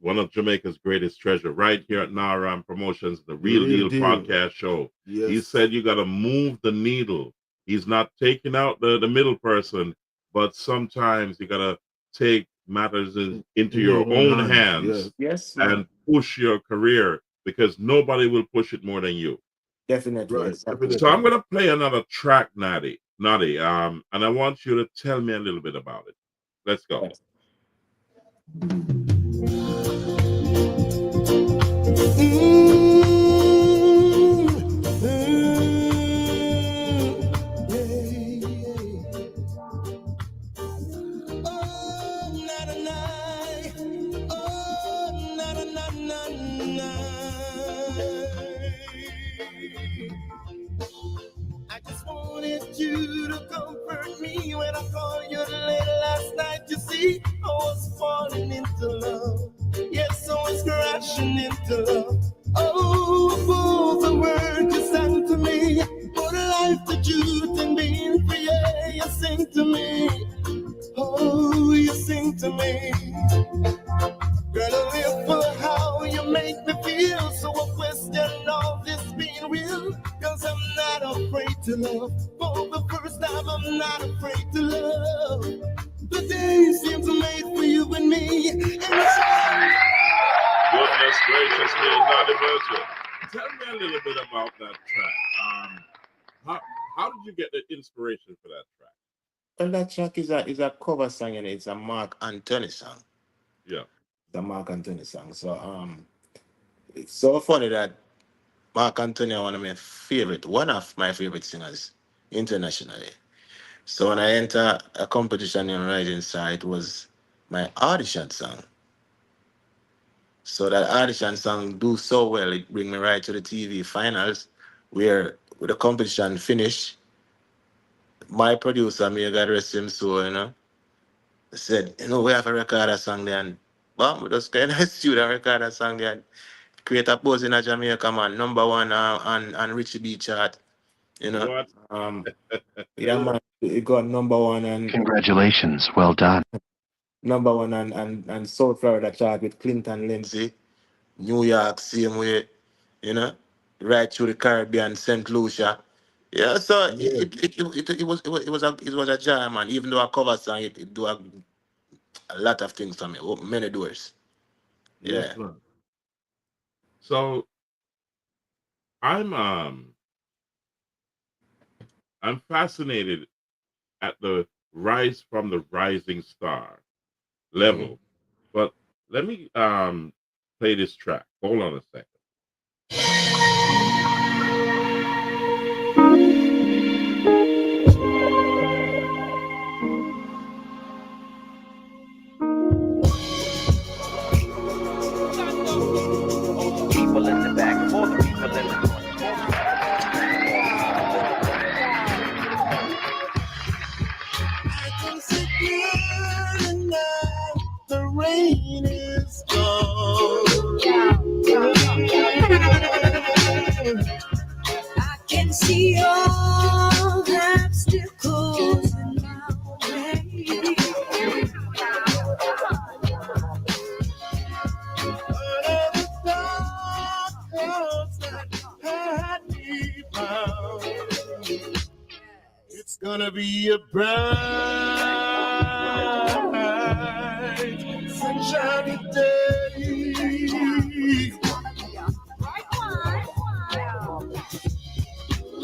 one of Jamaica's greatest treasure, right here at Naram Promotions, the Real Real Deal deal. podcast show. Yes. He said you got to move the needle. He's not taking out the middle person, but sometimes you got to take matters into your own hands Yes, man. and push your career, because nobody will push it more than you. Definitely. Right. Exactly. So I'm going to play another track, Noddy, and I want you to tell me a little bit about it. Let's go. Yes. I just wanted you to comfort me when I called you late last night. You see, I was falling into love. Yes, I was crashing into love. Oh, for the words you sang to me, for the life, the truth, and being free. Yeah, you sing to me. Oh, you sing to me. Girl, I live for how you make me feel. So I question all this being real. Cause I'm not afraid to love. For the first time, I'm not afraid to love. The day seems made for you and me. And Goodness gracious me, Noddy Virtue. Tell me a little bit about that track. How did you get the inspiration for that track? Well, that track is a cover song, and it's a Mark Anthony song. Yeah. The Mark Anthony song. So it's so funny that Mark Anthony one of my favorite singers internationally. So when I enter a competition in Rising Star, it was my audition song. So that audition song do so well, it bring me right to the TV finals, where with the competition finish, my producer, may God rest him soul, said, we have a record a song there, and we just kind of studio record a song there, and create a buzz in a Jamaica, man, number one on Richie B chart, you know. What? Yeah, man, it got number one and Congratulations. Well done. number one and South Florida chart with Clinton Lindsay, New York same way, right through the Caribbean, St. Lucia. Yeah, so it was a jam, man. Even though I cover song, it do a lot of things for me, open many doors. Yes, Yeah. man. So I'm fascinated at the rise from the rising star level. But let me play this track. Hold on a second. People in the back, all the people in the front. I can sit here and now the rain is gone. cross that had me bound. It's gonna be a bright, sunshiny day.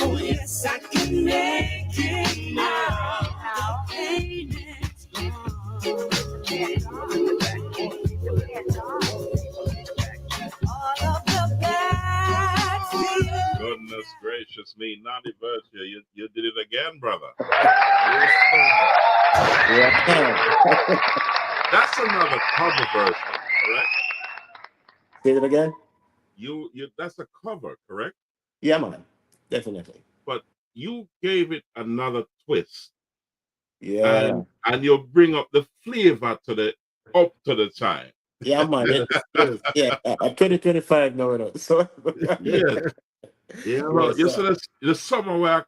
Oh yes, I can make it now. Ain't it? Goodness gracious me, Noddy Virtue, you did it again, brother. That's another cover version, correct? Say it again. You that's a cover, correct? Yeah, man, definitely. But you gave it another twist. Yeah. And you bring up the flavor to the up to the time. Yeah, man. Yeah, at 2025 now, you know. So yes. Yeah, well, you see the summer where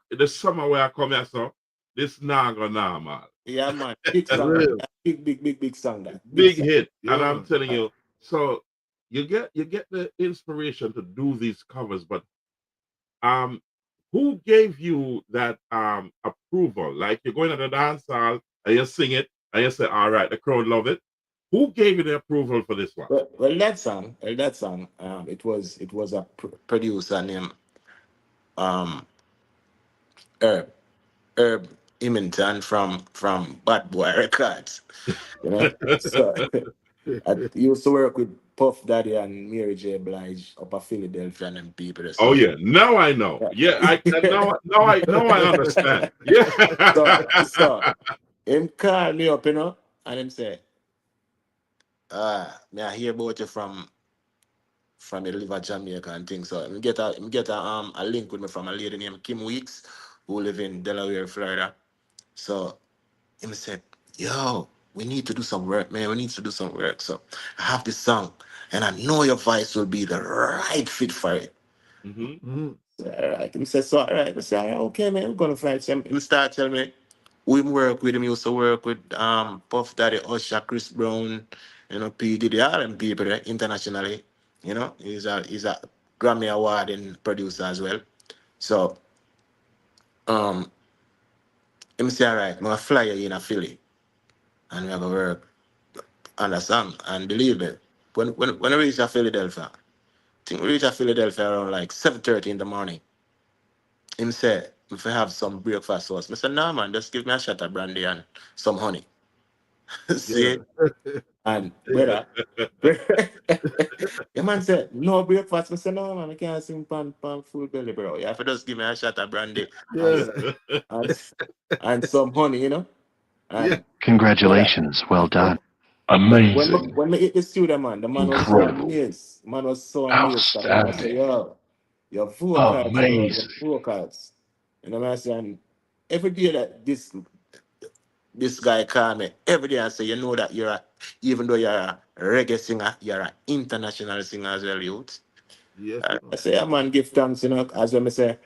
I come here, so this naga now, man. Yeah, man. Big song. Big song that. Big song. hit. Yeah, and I'm man. telling you, so you get the inspiration to do these covers, but who gave you that approval? Like you're going to the dance hall and you sing it and you say, all right, the crowd love it. Who gave you the approval for this one? Well, that song, it was a producer named Herb Imington from Bad Boy Records. You know, so I used to work with Puff Daddy and Mary J. Blige up at Philadelphia and them people. So. Oh yeah, now I know. Yeah, now I understand. Yeah. so him call me up, you know, and him say, may I hear about you from the live at Jamaica and things. So him get a link with me from a lady named Kim Weeks who live in Delaware, Florida. So him said, yo, we need to do some work, man. We need to do some work. So I have this song, and I know your voice will be the right fit for it. Mm-hmm. So, all right. Him said, so all right. I said, all right, okay, man, we're gonna find some. Him start telling me we work with him. He used to work with Puff Daddy, Usher, Chris Brown, you know, P. Diddy, all them people there, internationally. You know, he's a Grammy awarding producer as well. So him say, all right, I'm gonna fly you in a Philly. And we're gonna work on a song. And believe me, when we reach Philadelphia, I think we reach Philadelphia around like 7:30 in the morning. Him say, if I have some breakfast sauce, I said, no man, just give me a shot of brandy and some honey. See? And brother, the man said, no breakfast. I said, no man, I can't sing pan full belly, bro. You have to just give me a shot of brandy and some honey, you know? And Congratulations. Well done. Amazing. When we hit the studio, man, the man was so amazed. Man was so amazed. I said, yo, your vocals, bro, your vocals. You know what I'm saying? Every day that this guy call me, every day I say, you know that even though you're a reggae singer, you're an international singer as well, youth. Yes. I say, yeah, man, give thanks, you know, as when I say,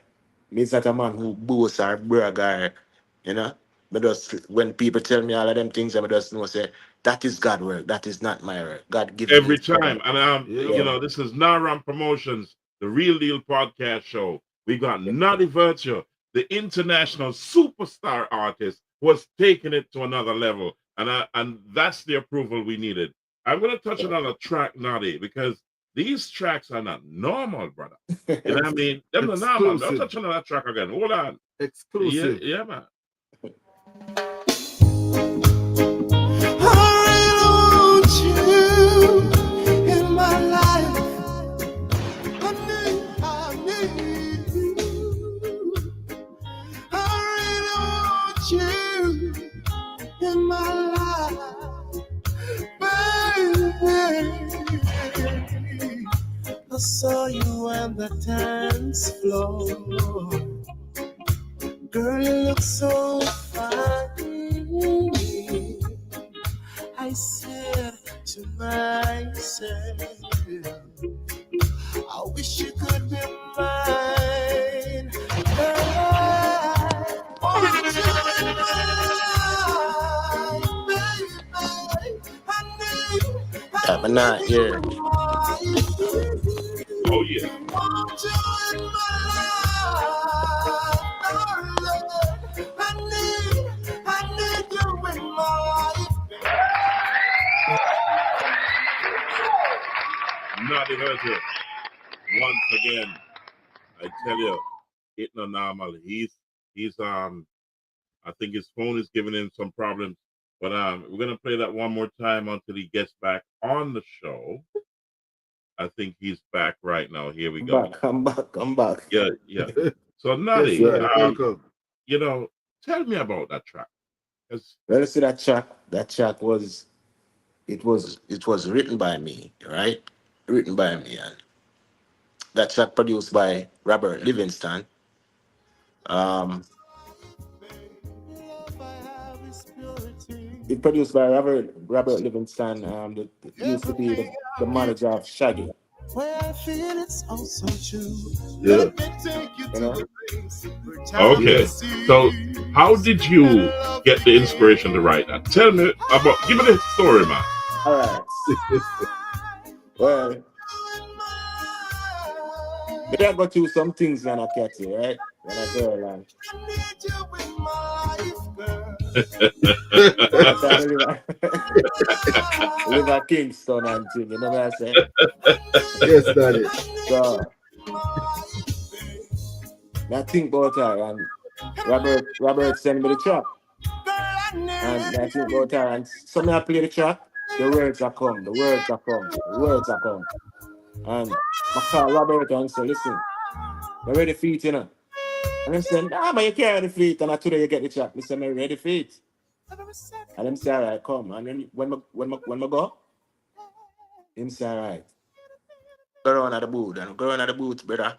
me's not a man who boasts or brag or, you know. But just when people tell me all of them things, I just know say that is God work. That is not my work. God gives me every time. And you know, this is Naram Promotions, the Real Deal podcast show. We got Noddy Virtue, the international superstar artist, who has taken it to another level, and that's the approval we needed. I'm going to touch on a track, Noddy, because these tracks are not normal, brother. You know what I mean? Them are normal. Don't touch on that track again. Hold on. Exclusive. Yeah, man. I want you in my life. I need you. I really want you in my life, baby. I saw you on the dance floor. Girl, you look so fine. I said to myself, I wish you could be mine. I want you in my life, baby. I need I'm not here. Oh yeah. Want you in my life, oh Lord. I need you in my life. Noddy Virtue. Once again, I tell you, it's not normal. He's I think his phone is giving him some problems. But we're gonna play that one more time until he gets back on the show. I think he's back right now. Here we go. I'm back. Yeah. So Noddy, Yes, welcome. you know, tell me about that track. 'Cause- Well, see that track was written by me, right? Written by me, and that track produced by Robert Livingston. It produced by Robert Livingston. That used to be the manager of Shaggy. Where I feel it's also true. Yeah. Let me take you to know? the place where time Okay. is So how did you get the inspiration to write that? Tell me about. Give me the story, man. All right. Well, but I got you some things when I catch you, right? When I go along. I need you in my life, girl. Live at Kingston and thing, you know what I say? Yes, Daddy. So, I think about her, and Robert sent me the track. And I think about her, and so I play the track, the words are come. And I call Robert and say, listen, you ready for it, you know? And I said, nah, man, you can't ready for it. And I today you get the track. I said, I'm ready for it. And him say, all right, come. And then when I go, him say, all right. Go around at the booth, brother.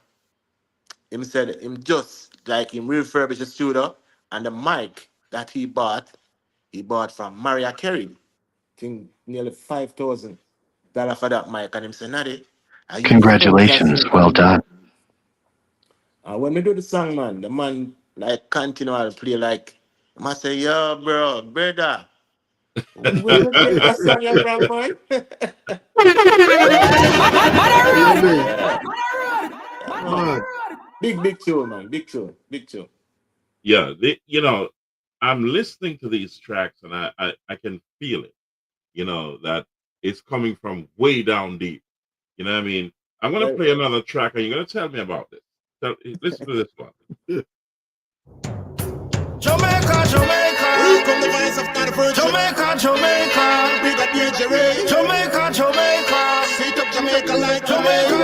Him said, him just like him refurbish the studio, and the mic that he bought from Mariah Carey. I think nearly $5,000 for that mic. And him said, Noddy, I use the Congratulations, well done. And when we do the song, man, the man like continually play like, I must say, yo, brother. Where you get that song you from, boy? Man. Big tune, man. Big tune. Yeah, I'm listening to these tracks and I can feel it. That it's coming from way down deep. You know what I mean? I'm gonna play another track and you're gonna tell me about this. Listen to this one. Jamaica. Welcome the voice of Noddy Virtue. Jamaica. Big up DJ Ray. Jamaica. Sweet up Jamaica like Jamaica.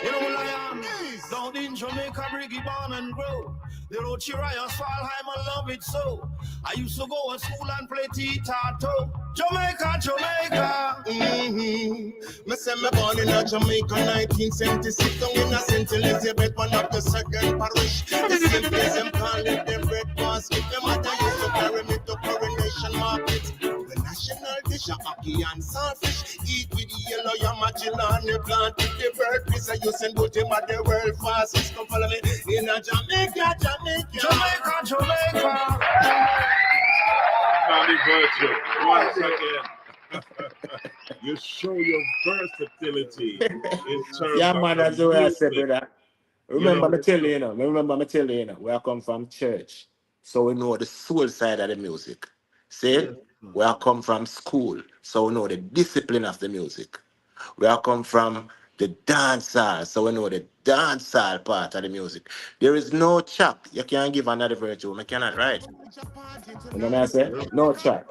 You know what I am? Down in Jamaica, Reggae born and grow. The road Chiraya, Swalheim, I love it so. I used to go to school and play tea-tato. Jamaica. Me say me born in a Jamaica, 1976. Down in a St. Elizabeth, one of the second parish. The same place them call it the red basket. The mother used to carry me to Coronation Market. The national dish of ackee and saltfish. Eat with the yellow yamachilla and the plant with the bird piece. I used to go to the world fastest. Come follow me in a Jamaica. Noddy Virtue, once again. You show your versatility in terms Yeah, of man, the that's the way I said, music. brother. Remember me tell you, where I come from church. So we know the soul side of the music. See? Where I come from school. So we know the discipline of the music. Where I come from the dancehall. So we know the dancehall part of the music. There is no track you can't give another virtue. I cannot write. You know what I say? No track.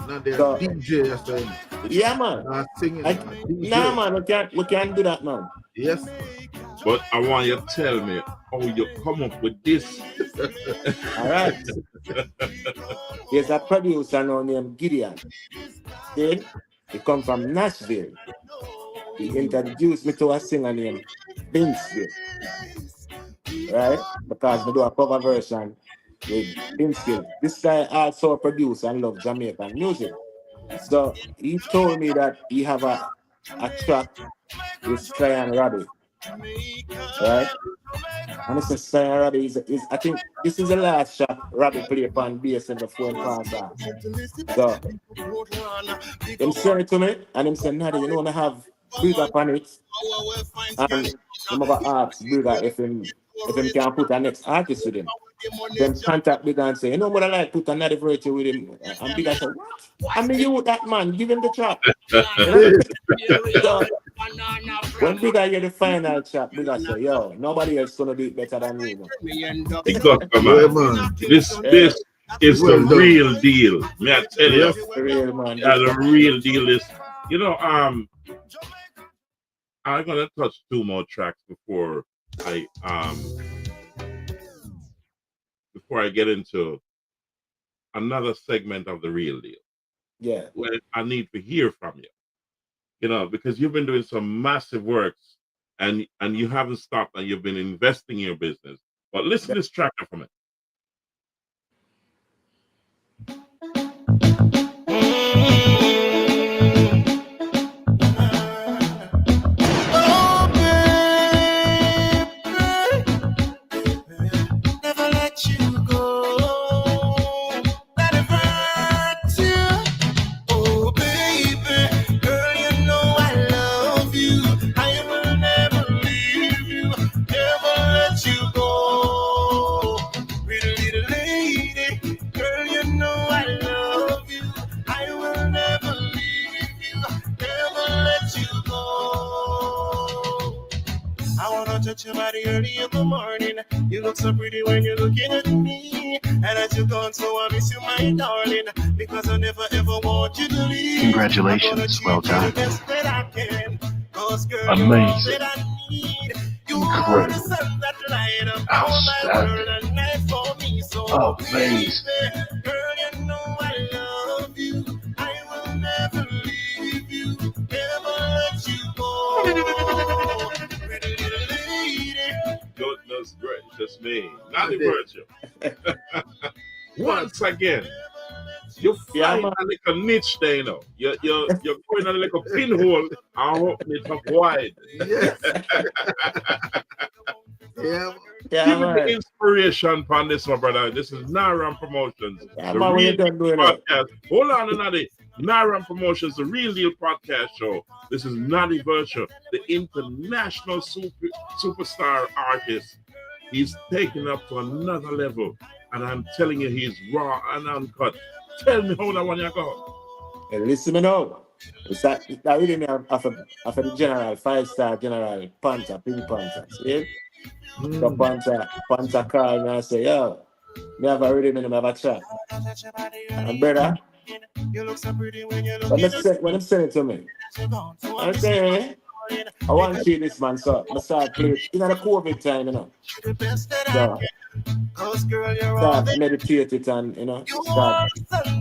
Now there's So, DJ, yes, sir. yeah, man. Singing, DJ. Nah, man, we can't do that, man. Yes. But I want you to tell me how you come up with this. All right. There's a producer now named Gideon. See? He come from Nashville. He introduced me to a singer named Vince. Right? Because we do a cover version with Vince. This guy also produce and love Jamaican music. So he told me that he have a track with Sly and Robbie. Right? And this is Sly and Robbie is I think this is the last track Robbie played upon bass in the phone pass. So him sent it to me and him said, Noddy, you know I have big up on it. And them have asked Bigger if him can put a next artist with him. Them contact Bigger and say, you know what I like, put another virtue with him. And Bigger say, what? I mean, you that man, give him the track. You know? So, when Bigger hear the final track, Bigger say, yo, nobody else gonna do it better than you. Exactly, man. This is the real deal. May I tell you? The real man. Yeah, the real deal is, you know, I'm gonna touch two more tracks before I get into another segment of the real deal. Yeah. Where I need to hear from you. You know, because you've been doing some massive works and you haven't stopped and you've been investing in your business. But listen to this track from it. Touch your body early in the morning. You look so pretty when you're looking at me. And as you're gone, so I miss you, my darling. Because I never ever want you to leave. Congratulations, well done. Amazing. Incredible. Outstanding. Amazing. Girl, you know I love you. I will never leave you. Never let you go. Goodness gracious me. Noddy Virtue. Once again, you find a little niche there, you know. You're going a little pinhole and open it up wide. Yes. Yeah. Give me the inspiration from this, my brother. This is Naram Promotions. Yeah, the man, real deal podcast. Hold on, Noddy. Naram Promotions, the real deal podcast show. This is Noddy Virtue, the international superstar artist. He's taken up to another level, and I'm telling you, he's raw and uncut. Tell me how that one you go. Hey, listen me now. It's that really me after the general 5-star general Panther, Pink Panther. See? The Panther call me and say, yo, me have a rhythm and me have a track. And brother, when I'm saying it to me, I'm saying, I want to see this man, so I start playing. You know, the COVID time, you know. So, start meditate it and, you know, start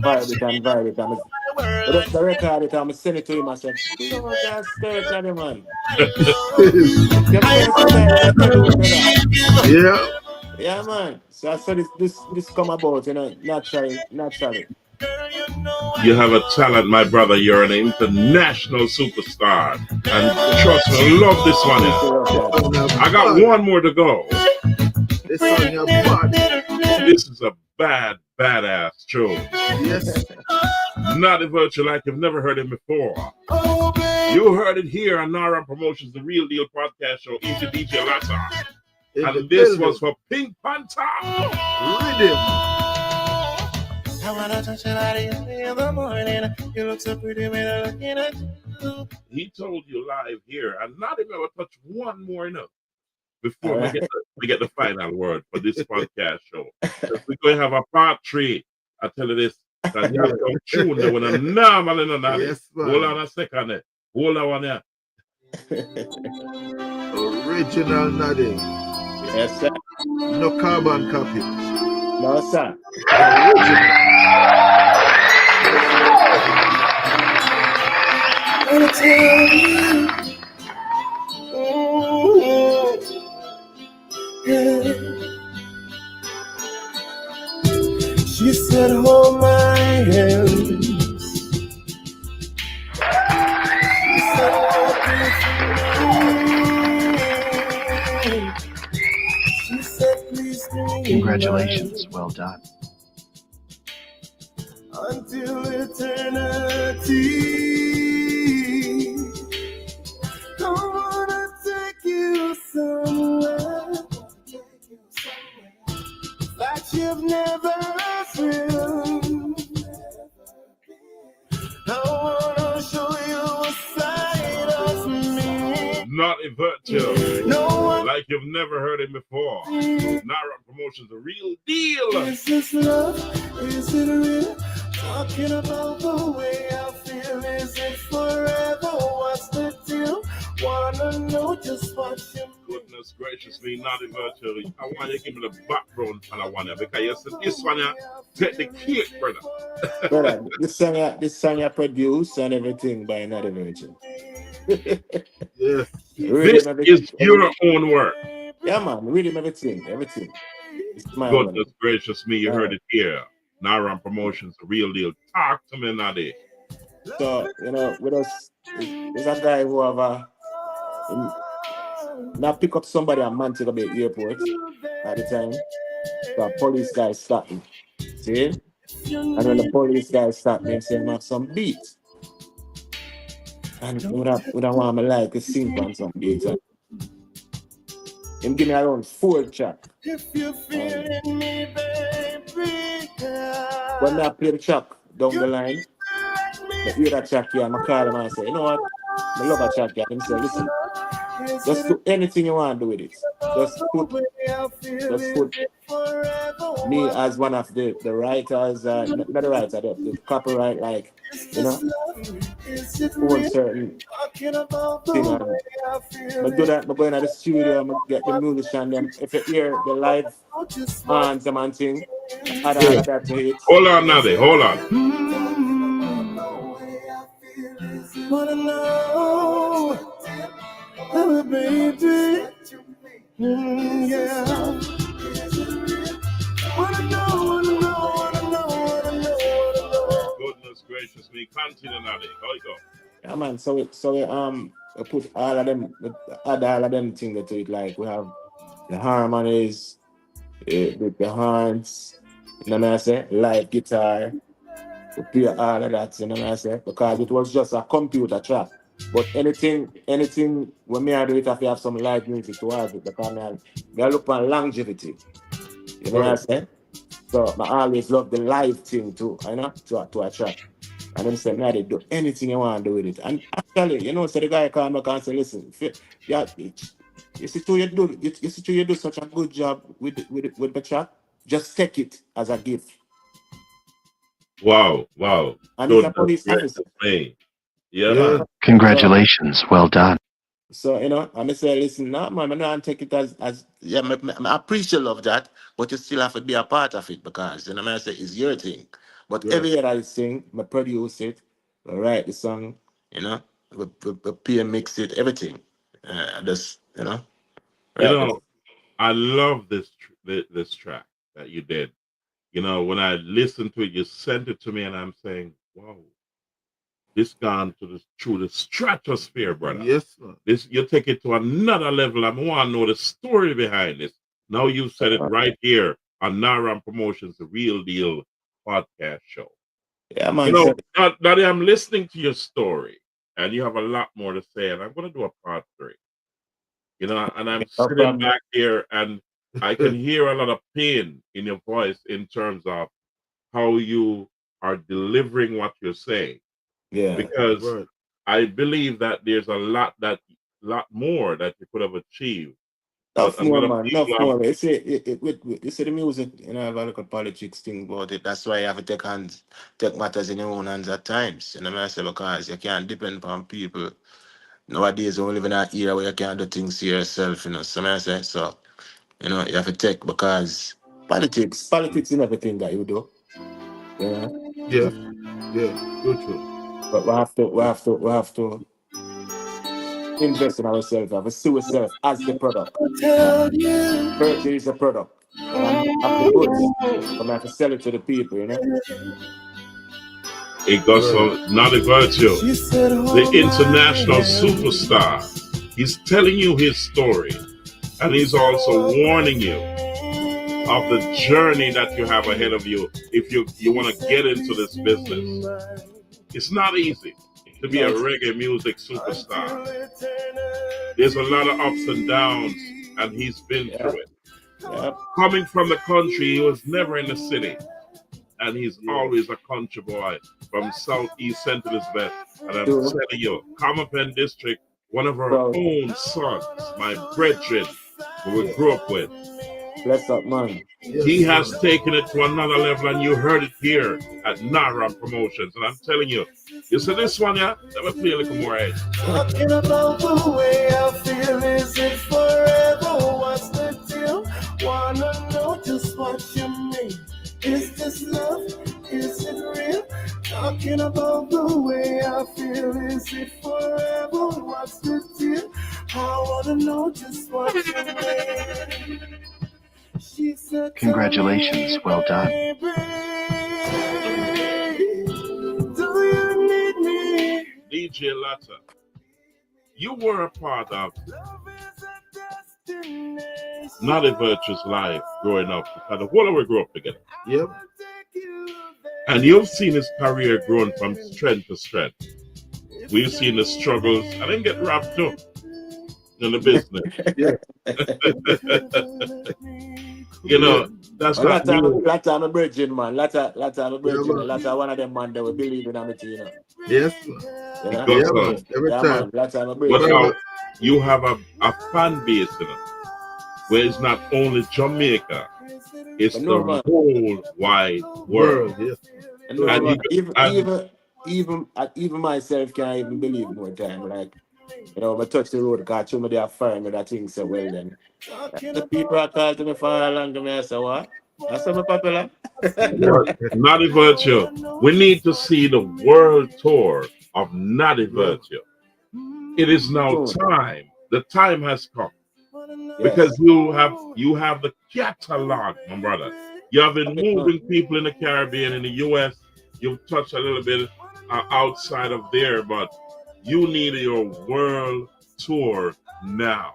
vibe it. But just the record it, I'm send it to him and say, you know, just stir it on the man. Yeah. Yeah, man. So I said this come about, you know, naturally. You have a talent, my brother. You're an international superstar. And trust me, I love this one. I got one more to go. This on your butt. This is a badass show. Yes. Noddy Virtue like you've never heard him before. You heard it here on Naram Promotions, the Real Deal podcast show. Easy DJ Latta. And this was for Pink Panther. Rhythm. I wanna touch your body in the morning. You look so pretty when I'm looking at you. He told you live here, and not even gonna touch one more enough before we get the final word for this podcast show. We're going to have a part 3. I tell you this, that you have to tune there when I'm normal in the Yes, man. Hold on a second there. Hold on one there. Original Noddy. Yes, sir. No carbon copy. No, sir. She said, hold my hand. She said, walk with me. She said, please do. Congratulations, well done. Until eternity. you've never been. I wanna show you a side of me. Noddy Virtue. No one Like you've never heard him before. Nara Promotions, the real deal. is this love? Is it real? Talking about the way I feel. Is it forever? What's the deal? Wanna know just what you mean. Goodness gracious me, Noddy Virtue. I want you to give me the background and I want you because you said this one here, take the cake, brother. Brother, this song I produce and everything by Noddy Virtue. Yeah. Really This everything, is your own work. Yeah, man, really everything. It's my Goodness own. gracious me, you heard it here. Nara Promotions, the real deal. Talk to me, Noddy. So, with us, there's a guy who have now pick up somebody at Montego Bay Airport at the time. The police guy stopped me. See? And when the police guy stopped me and said, "I have some beats." And would I want me like to sing on some beats. And him give me around 4 track. If you're feeling me, baby, When I play the track down the line, I hear that track here, and I call him and I say, "You know what? I love that track here." And he said, "Listen, just do anything you want to do with it. Just put me as one of the writers, not the writer, the copyright, like, own certain thing. I do that, I go into the studio, I get the musician, them. If you hear the live anthem and thing, add all of that to it." Hold on, Noddy, hold on. Wanna know, oh, baby, yeah. Wanna know. Goodness gracious me, continue, Noddy. How you go? Yeah, man. So we put all of them, add all of them things to it. Like we have the harmonies, the horns, you know what I say, live guitar. We play all of that, you know what I say, because it was just a computer track. But anything when me I do it, I have some live music towards it because I look on longevity. You know what I say? So I always love the live thing too, you know, to a track. And then say, "Noddy, do anything you want to do with it." And actually, so the guy came back and say, "Listen, you see you do such a good job with the track, just take it as a gift." Wow. And he's a police officer. Yeah, man. Congratulations, well done. So, I say, "Listen, no, man, I don't take it as yeah, I appreciate love that, but you still have to be a part of it because, I say, it's your thing. But every year I sing, I produce it, I write the song, we play and mix it, everything. Just, right. I love this track that you did. When I listened to it, you sent it to me, and I'm saying, wow, this gone through the stratosphere, brother. Yes, sir. This you take it to another level. I want to know the story behind this. Now you said it right here on Naram Promotions, the Real Deal podcast show. Yeah, man. Noddy, I'm listening to your story, and you have a lot more to say, and I'm going to do a part 3. And I'm sitting back here, and I can hear a lot of pain in your voice in terms of how you are delivering what you're saying. Yeah. Because I believe that there's a lot more that you could have achieved. Enough more. You see the music, I have a little politics thing about it. That's why you have to take matters in your own hands at times. I say, because you can't depend on people. Nowadays, we live in an era where you can't do things to yourself, So I say, you have to take because politics in everything that you do. Yeah, true. But we have to invest in ourselves. We have to see ourselves as the product. Virtue is a product. And I'm the goods. So I have to sell it to the people, It goes from Noddy Virtue, the international superstar. He's telling you his story, and he's also warning you of the journey that you have ahead of you if you want to get into this business. It's not easy to be a reggae music superstar. There's a lot of ups and downs, and he's been through it. Yep. Coming from the country, he was never in the city. And he's Yeah. always a country boy from Southeast St. Elizabeth. And I'm True. telling you, Common District, one of our Bro, own sons, my brethren, who we grew up with. bless up, man. Yes, He has man. taken it to another level, and you heard it here at Nara Promotions. And I'm telling you, you see this one, yeah? Let me play a little more edge. Talking about the way I feel, is it forever? What's the deal? Wanna know just what you mean? Is this love? Is it real? Talking about the way I feel, is it forever? What's the deal? I wanna know just what you mean. She said, Congratulations, well done. baby, do you need me? DJ Latta, you were a part of Noddy Virtue's life growing up, because the whole of we grew up together. Yep. And you've seen his career growing from strength to strength. We've seen the struggles. I didn't get wrapped up in the business. You know, that's Well, not new. lot time a virgin, man. Lot time a virgin. man. Lot one of them man that will believe in me, you know. Yes, man. You know? Because Yeah, man. Every Yeah, time. man. Lot time a but virgin. now you have a fan base, you know, where it's not only Jamaica, it's But no, the man. whole wide world. World, yes. And no, And man. you- Even myself can't even believe more time. Like, you know, I touch the road, because some of them are firm with that thing so well then. The people are calling to me for a long time, I say, what? I say, my popular. But Noddy Virtue, we need to see the world tour of Noddy Virtue. It is now time. The time has come. Because you have the catalog, my brother. You have been moving people in the Caribbean, in the US. You've touched a little bit outside of there, but you need your world tour now.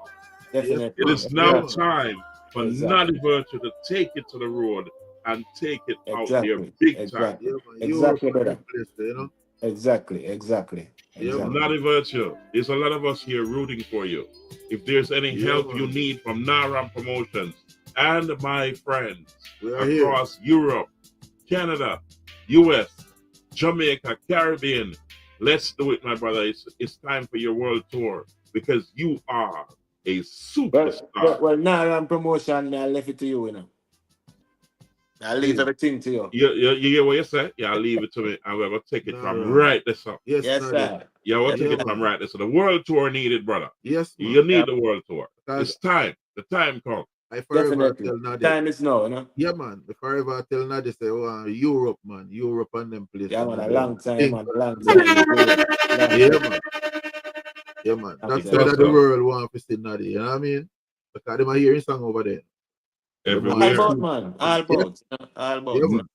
Definitely. It is now Yeah. time for Exactly. Noddy Virtue to take it to the road and take it out there Exactly. big time. Exactly. Yeah, man. Exactly, Europe, brother. place, you know. Exactly. Yeah, man. Noddy Virtue, there's a lot of us here rooting for you. If there's any Yeah, help man. you need from Naram Promotions and my friends We are here. across Europe, Canada, US, Jamaica, Caribbean, let's do it, my brother. It's time for your world tour, because you are a superstar. Well, now I'm promotion, I left it to you, you know. I leave everything to you. You hear what you say? Yeah, I'll leave it to me, and we're going to take it from Nah. right this up. Yes, Yes, Noddy. sir. Yeah, we'll take Yeah, it from man. right this. So the world tour needed, brother. Yes, man. You need Yeah. the world tour. Because It's time. The time comes. I forever Definitely. tell Noddy. Time is now, you know. Yeah, man. I forever tell Noddy say, oh, Europe, man. Europe and them places. Yeah, man, a man. long time, Think. man. Long time. Yeah, man. Yeah, man. Long That time. side of the world want to see Noddy. You know what I mean? Because they might hear his song over there. They Everywhere. might All see- about, man. All about. All about. Yeah, man.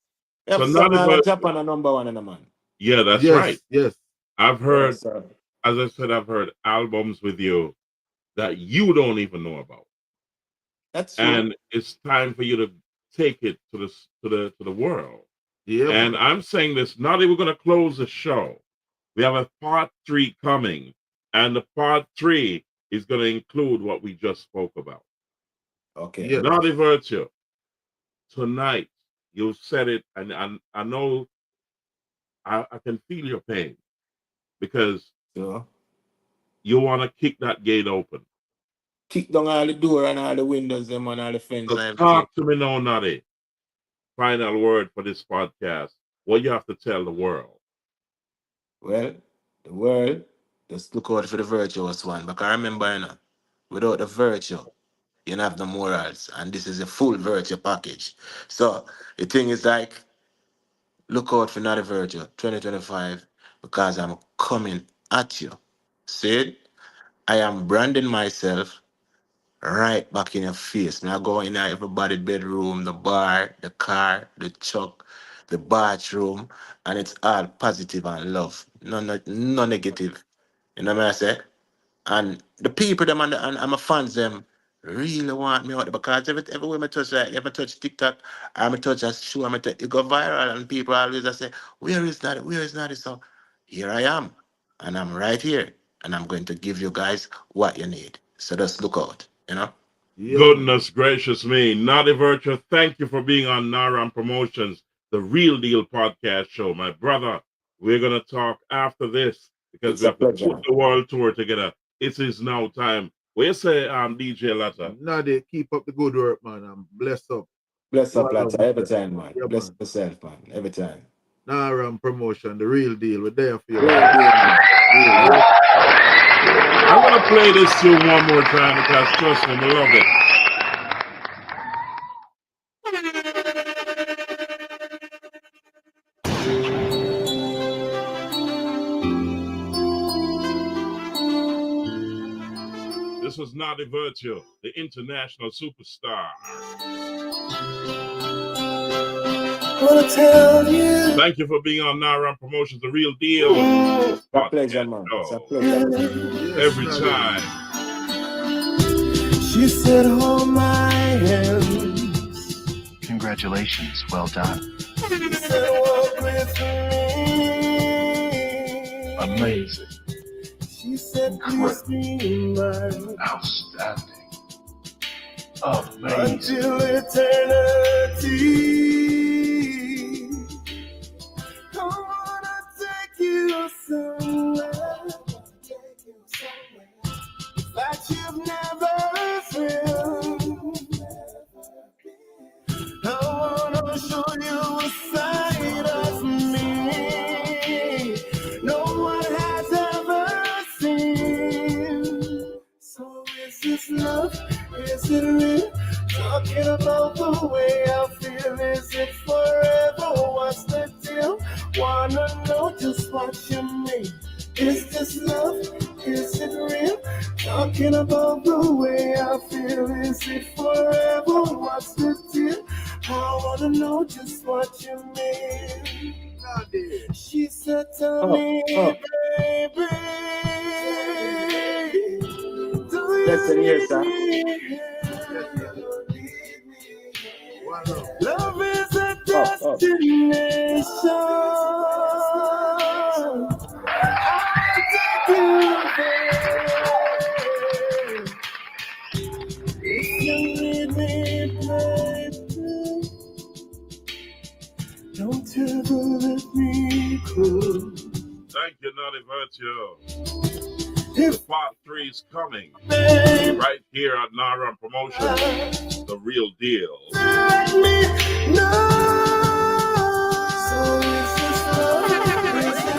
Yeah, So so now the- Japan are number one in the man. Yeah, that's Yes, right. yes. I've heard, Yes, sir. as I said, I've heard albums with you that you don't even know about, That's true. and it's time for you to take it to the world. Yeah, And man. I'm saying this, now that we're going to close the show, we have a part 3 coming, and the part 3 is going to include what we just spoke about. Okay. Yeah. Noddy Virtue, tonight, you said it, and I know I can feel your pain, because So, you want to kick that gate open. kick down all the door and all the windows, them and all the fence and everything. Talk to me now, Noddy. Final word for this podcast. What you have to tell the world. Well, the world, just look out for the virtuous one. Because I remember, you know, without the virtue, you don't have the morals. And this is a full virtue package. So the thing is like, look out for Noddy Virtue 2025, because I'm coming at you. See it? I am branding myself right back in your face. Now I go in everybody's bedroom, the bar, the car, the truck, the bathroom, and it's all positive and love. No negative. You know what I say? And the people them and my fans them really want me out there, because everywhere I touch, like if I touch TikTok, I'm touch a show, it go viral, and people always say, where is that? Where is that? So here I am, and I'm right here, and I'm going to give you guys what you need. So just look out, you know. Goodness gracious me. Noddy Virtue, thank you for being on Naram Promotions, the Real Deal podcast show. My brother, we're going to talk after this because It's we a have to pleasure. put the world tour together. It is now time. What you say, DJ Latta? Noddy, keep up the good work, man. I'm blessed up. Bless up, Well, lads. Every time, man. Yeah, Bless man. yourself, man. Every time. Naram Promotion, the real deal. We're there for you. Real deal, man. Real deal. I'm going to play this tune one more time because trust me, we love it. This was Noddy Virtue, the international superstar. Thank you for being on Naram Promotions, the Real Deal. It's a pleasure, man. It's a pleasure. Every time. She said, hold my hand. Congratulations. Well done. She said, walk with me. Amazing. She said, please be mine. Outstanding. Amazing. Until eternity. I wanna take you somewhere that you've never been. I wanna show you a side of me no one has ever seen. So is this love? Is it real? Talking about the way I feel. Is it forever? What's the deal? Wanna know just what you mean. Is this love? Is it real? Talking about the way I feel. Is it forever? What's the deal? I wanna know just what you mean. She said, tell me, baby, do you Listen here, sir. Love is a destination. I'll take you there. If you need me, baby, don't ever let me go. Thank you, Noddy Virtue. If Part 3 is coming baby, right here at Naram Promotions, the Real Deal. let me know. So is this love? Is it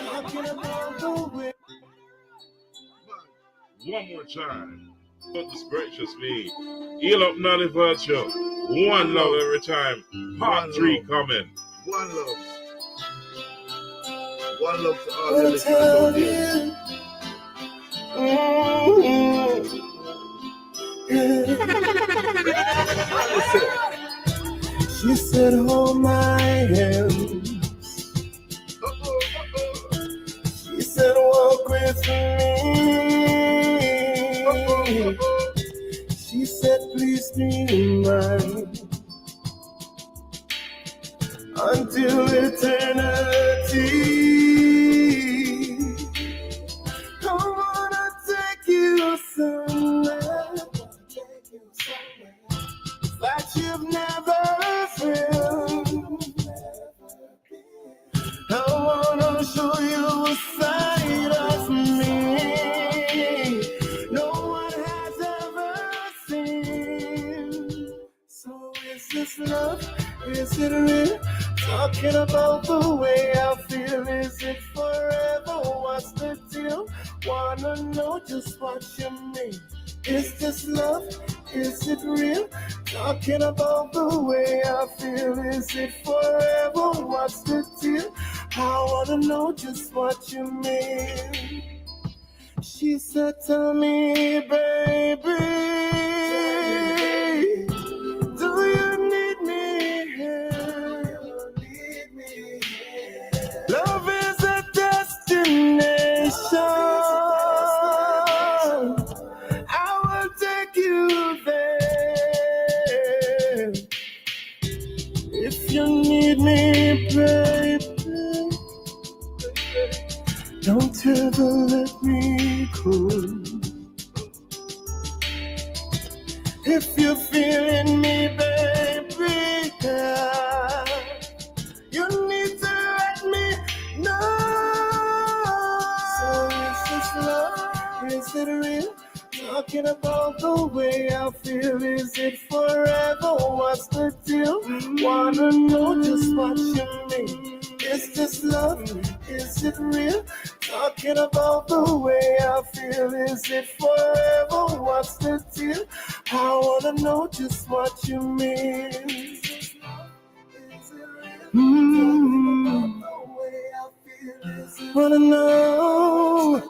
talking about the way? One more time. Goodness gracious me. Heal up Noddy Virtue. One love every time. Part 3 coming. One love. One love to all the listeners out there. She said, hold my hand. She said, walk with me. She said, please be mine until eternity. I wanna take you somewhere that you've never been. I wanna show you a side of me no one has ever seen. So is this love? Is it real? Talking about the way I feel. Is it forever? What's the deal? Wanna know just what you mean. Is this love? Is it real? Talking about the way I feel. Is it forever? What's the deal? I wanna know just what you mean. She said, tell me, baby, do you need me here? Love is a destination. I will take you there. If you need me, baby, don't ever let me go. If you're feeling me, baby, girl, you need to let me know. So is this love? Is it real? Talking about the way I feel. Is it forever? What's the deal? Wanna know just what you mean. Is this love? Is it real? Talking about the way I feel. Is it forever? What's the deal? I wanna know just what you mean. Wanna know,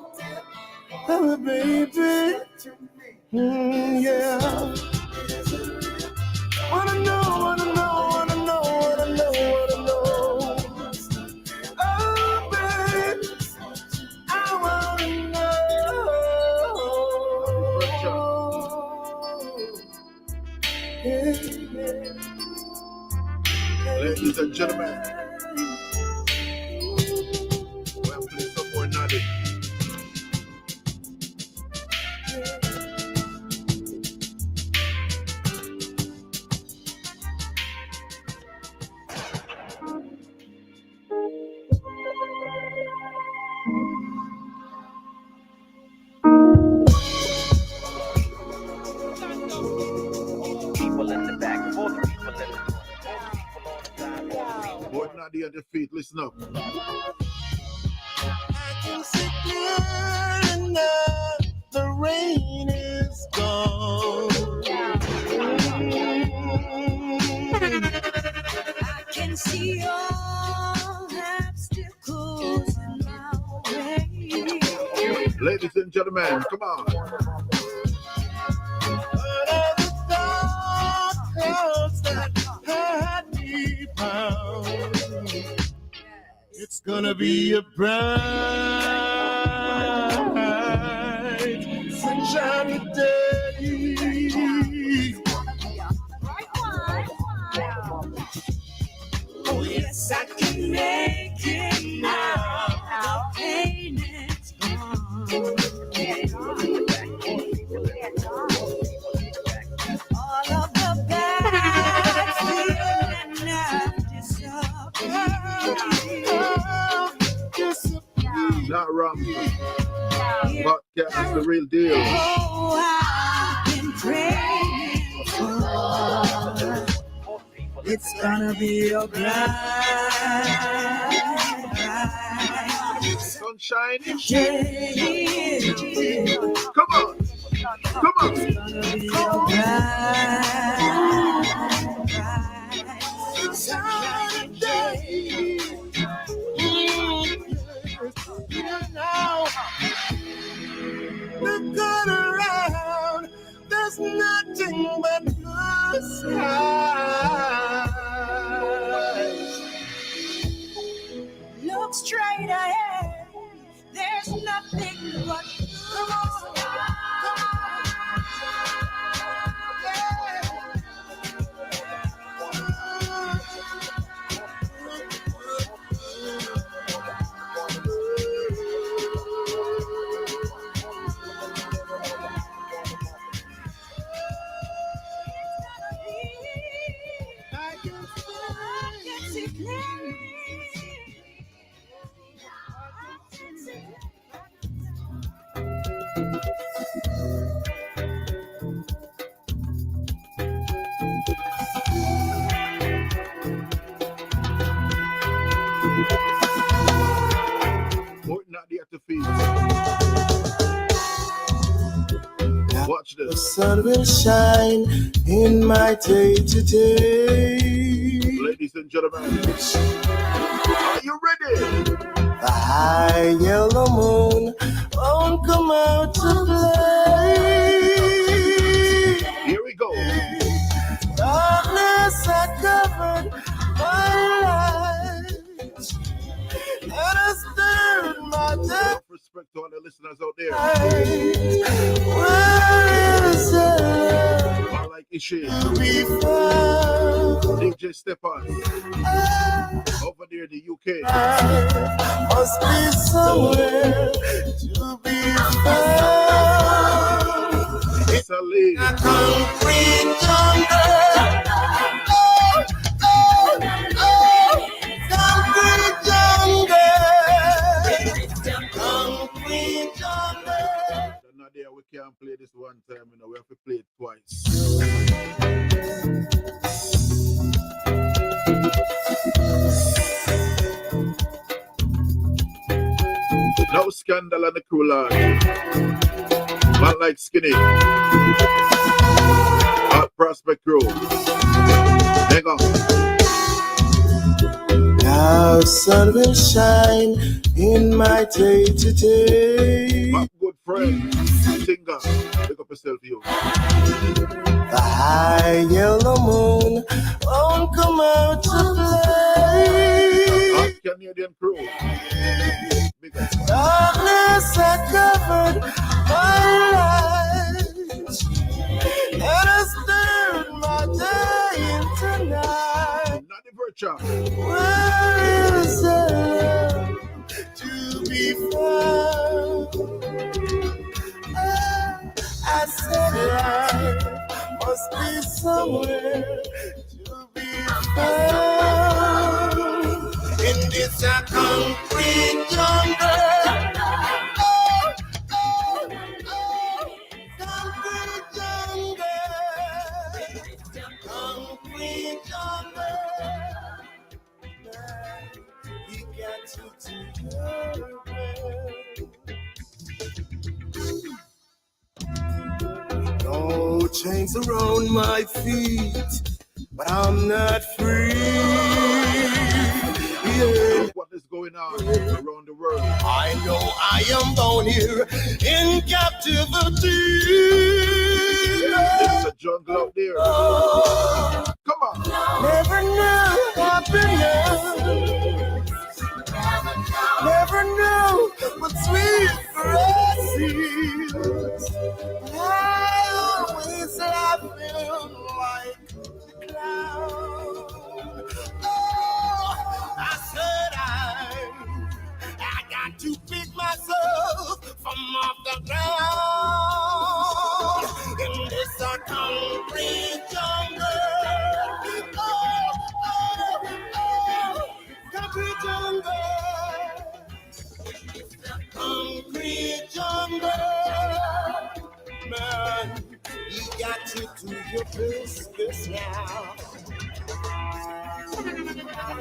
oh baby, yeah. Wanna know, wanna know, wanna know, wanna know, wanna know. Oh baby, I wanna know. Ladies and gentlemen, we're playing some more Noddy. People in the back, all the people in the Boy, Noddy at your feet, listen up. I can see clear enough, the rain is gone. I can see all obstacles in my way. Ladies and gentlemen, come on. But all the dark clouds that had me bound, it's gonna be a bright, sunshiny day. Oh yes, I can make it now. The pain is gone. All of the bad feeling now disappear. Not wrong. Podcast is the real deal. Oh, I've been praying for. It's gonna be a bright Sunshine. day. Come on. Come on. It's gonna be a bright sunshiny day. Now, look good around. There's nothing but blue skies. Look straight ahead. There's nothing but blue Noddy at the feet. Watch The this. sun will shine in my day today. Ladies and gentlemen, are you ready? The high yellow moon won't come out to play. Here we go. Darkness had covered my life. Let us turn my day. Respect to all the listeners out there. Where is it I like Ishi. to be found? DJ Stepan. Over there in the UK. Must be somewhere to be found. It Salee. Concrete jungle. Concrete jungle. Concrete jungle. Nadia, we can't play this one time, you know, we have to play it twice. No scandal on the crew, lad. Man like Skinny. Hot Prospect Crew. Hang on. Now sun will shine in my day to day. My good friend, singer, pick up yourself, you. The high yellow moon won't come out to play. Hot Canadian crew. Darkness had covered my life, and has turned my day into night. Noddy Virtue. Where is there to be found? I said life must be somewhere to be found. In this concrete jungle. Concrete jungle. Concrete jungle. You got to do your best. No chains around my feet, but I'm not free. Yeah. What is going on around the world? I know I am bound here in captivity. It's a jungle out there. Come on. Never knew happiness. Never knew what sweet caresses. I always laughing like a clown. I said I got to pick myself from off the ground in this concrete jungle. Concrete jungle. Concrete jungle. Man, you got to do your business now. I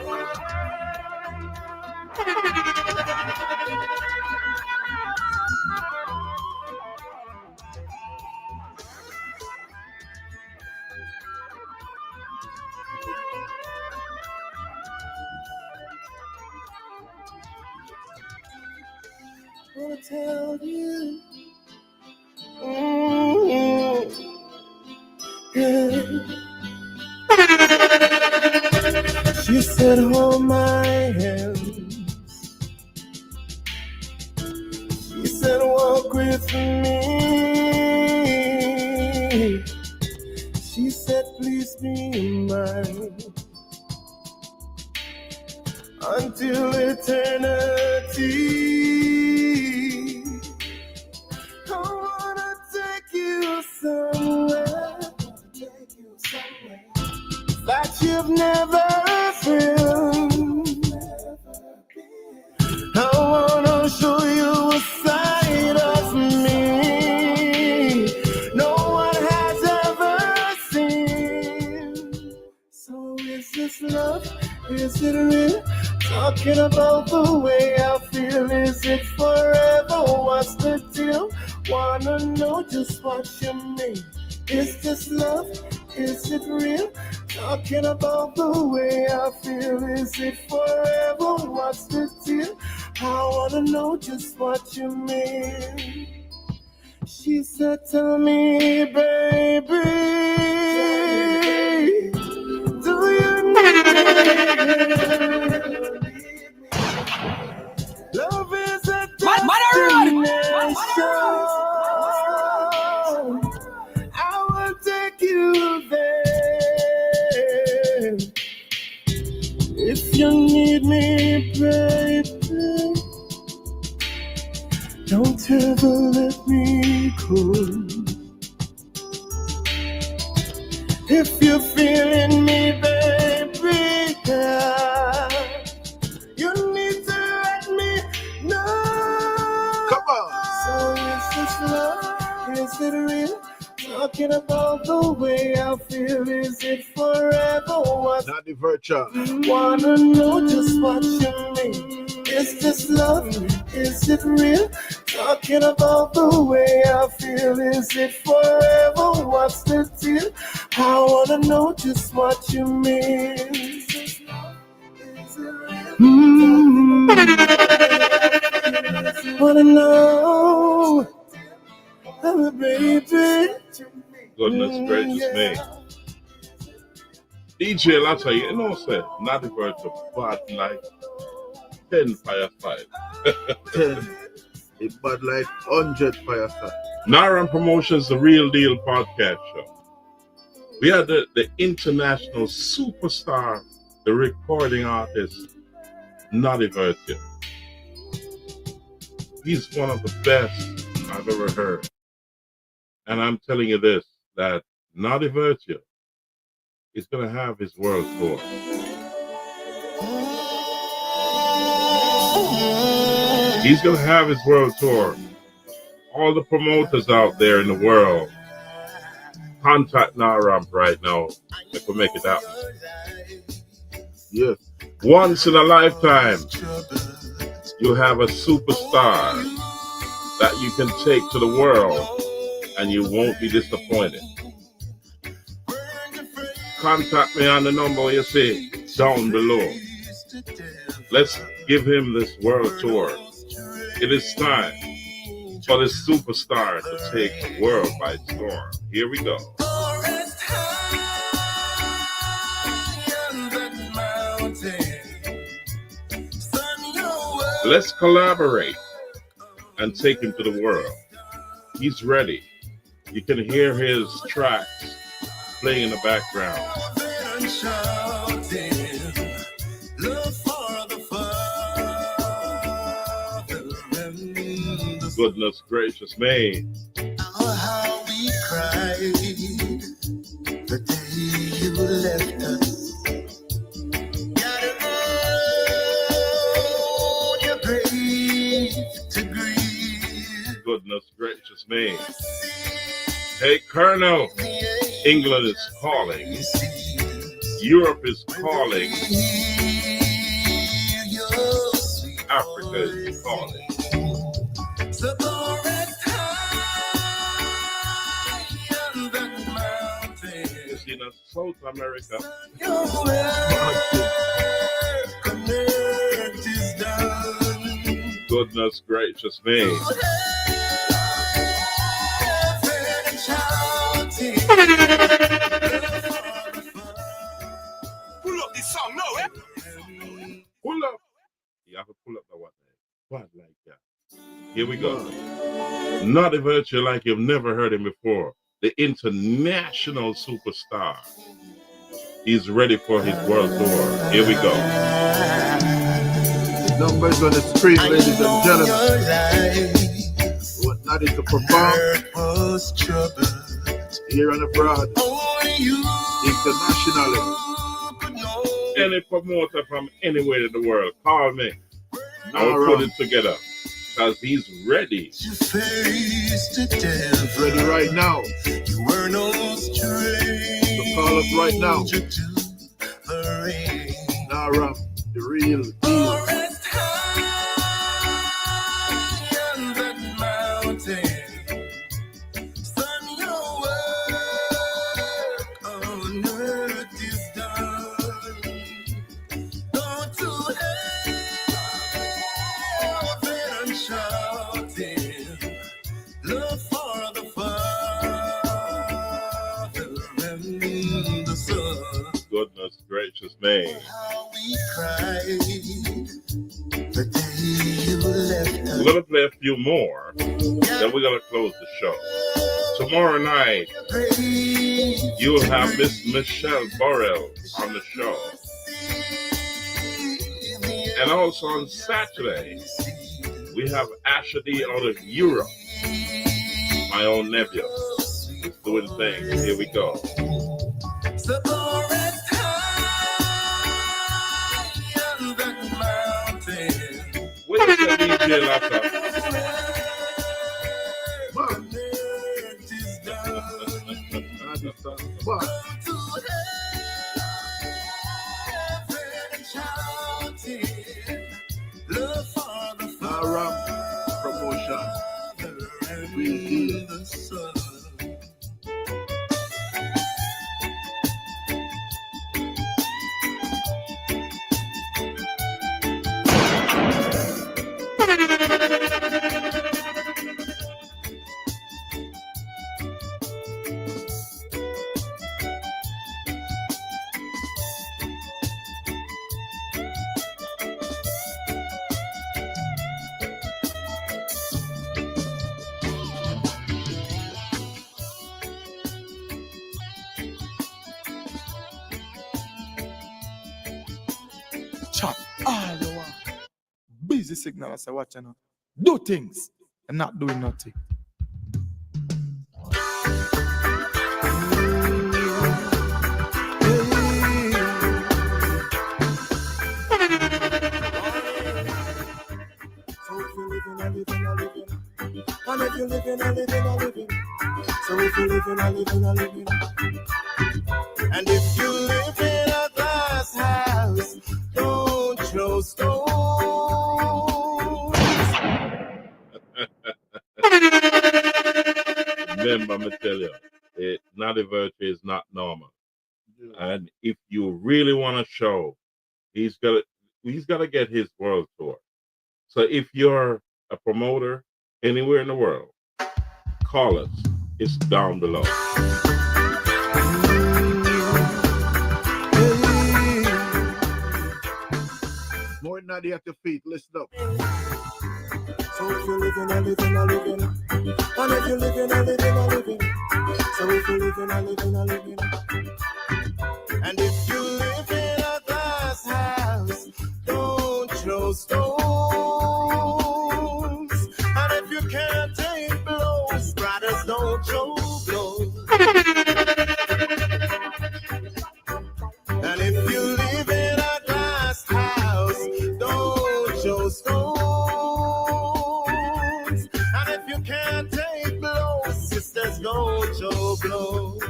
wanna tell you. Yeah. She said, hold my hand. She said, walk with me. She said, please be mine until eternity. I wanna take you somewhere that you've never been. I wanna show you a side of me no one has ever seen. So is this love? Is it real? Talking about the way I feel. Is it forever? What's the deal? Wanna know just what you mean. Is this love? Is it real? Talking about the way I feel. Is it forever? What's the deal? I wanna know just what you mean. She said, tell me, baby, do you need me? Love is a destination. I will take you there. If you need me, baby, don't ever let me go. If you're feeling me, baby, girl, you need to let me know. Come on. So is this love? Is it real? Talking about the way I feel. Is it forever? What? Noddy Virtue. Wanna know just what you mean? Is this love? Is it real? Talking about the way I feel. Is it forever? What's the deal? I wanna know just what you mean. Is it real? Wanna know, oh, baby. Goodness gracious me. DJ Latta, you know, say, not the word to bad like 10 firefight. 10. It bad like 100 firefight. Naran Promotions, the Real Deal podcast show. We had the international superstar, the recording artist, Noddy Virtue. He's one of the best I've ever heard. And I'm telling you this, that Noddy Virtue is going to have his world tour. He's going to have his world tour. All the promoters out there in the world, contact Naramp right now if we make it happen. Yes. Once in a lifetime, you have a superstar that you can take to the world and you won't be disappointed. Contact me on the number you see down below. Let's give him this world tour. It is time for this superstar to take the world by storm. Here we go. Let's collaborate and take him to the world. He's ready. You can hear his tracks playing in the background. Goodness gracious me. How we cried the day you left us. Got on your grave to grieve. Goodness gracious me. Hey, Colonel, England is calling. Europe is calling. Africa is calling. You see, in South America, goodness gracious me. Pull up this song now, eh? Pull up. You have to pull up the one. What like that? Here we go. Noddy Virtue like you've never heard him before. The international superstar. He's ready for his world tour. Here we go. The numbers on the screen, ladies and gentlemen. Want Noddy to perform here and abroad, internationally. Any promoter from anywhere in the world, call me. I'll put it together. Because he's ready. Ready right now. So call us right now. Naram, the real deal. Goodness gracious me. We're going to play a few more, then we're going to close the show. Tomorrow night, you'll have Miss Michelle Burrell on the show. And also on Saturday, we have Asher D out of Europe. My own nephew. He's doing things. Here we go. Separate high on that mountain. Where's the DJ Lata? It is done. Go to heaven shouting, love for the Father Promotion. and the Son. Chop all you want. Busy signal, I say, watch you know. Do things and not doing nothing. So if you're living, I live, and I live in. And if you're living, I live, and I live in. So if you're living, I live, and I live in. And if you live in a glass house, don't throw stones. Remember, I'm gonna tell you, Noddy Virtue is not normal. And if you really want to show, he's gotta get his world tour. So if you're a promoter anywhere in the world, call us. It's down below. More Noddy at your feet, listen up. So if you're living, I live, and I live in. And if you're living, I live, and I live in. So if you're living, I live, and I live in. And if you live in a glass house, don't throw stones. And if you can't take blows, brothers, don't throw blows. And if you live in a glass house, don't throw stones. And if you can't take blows, sisters, don't throw blows.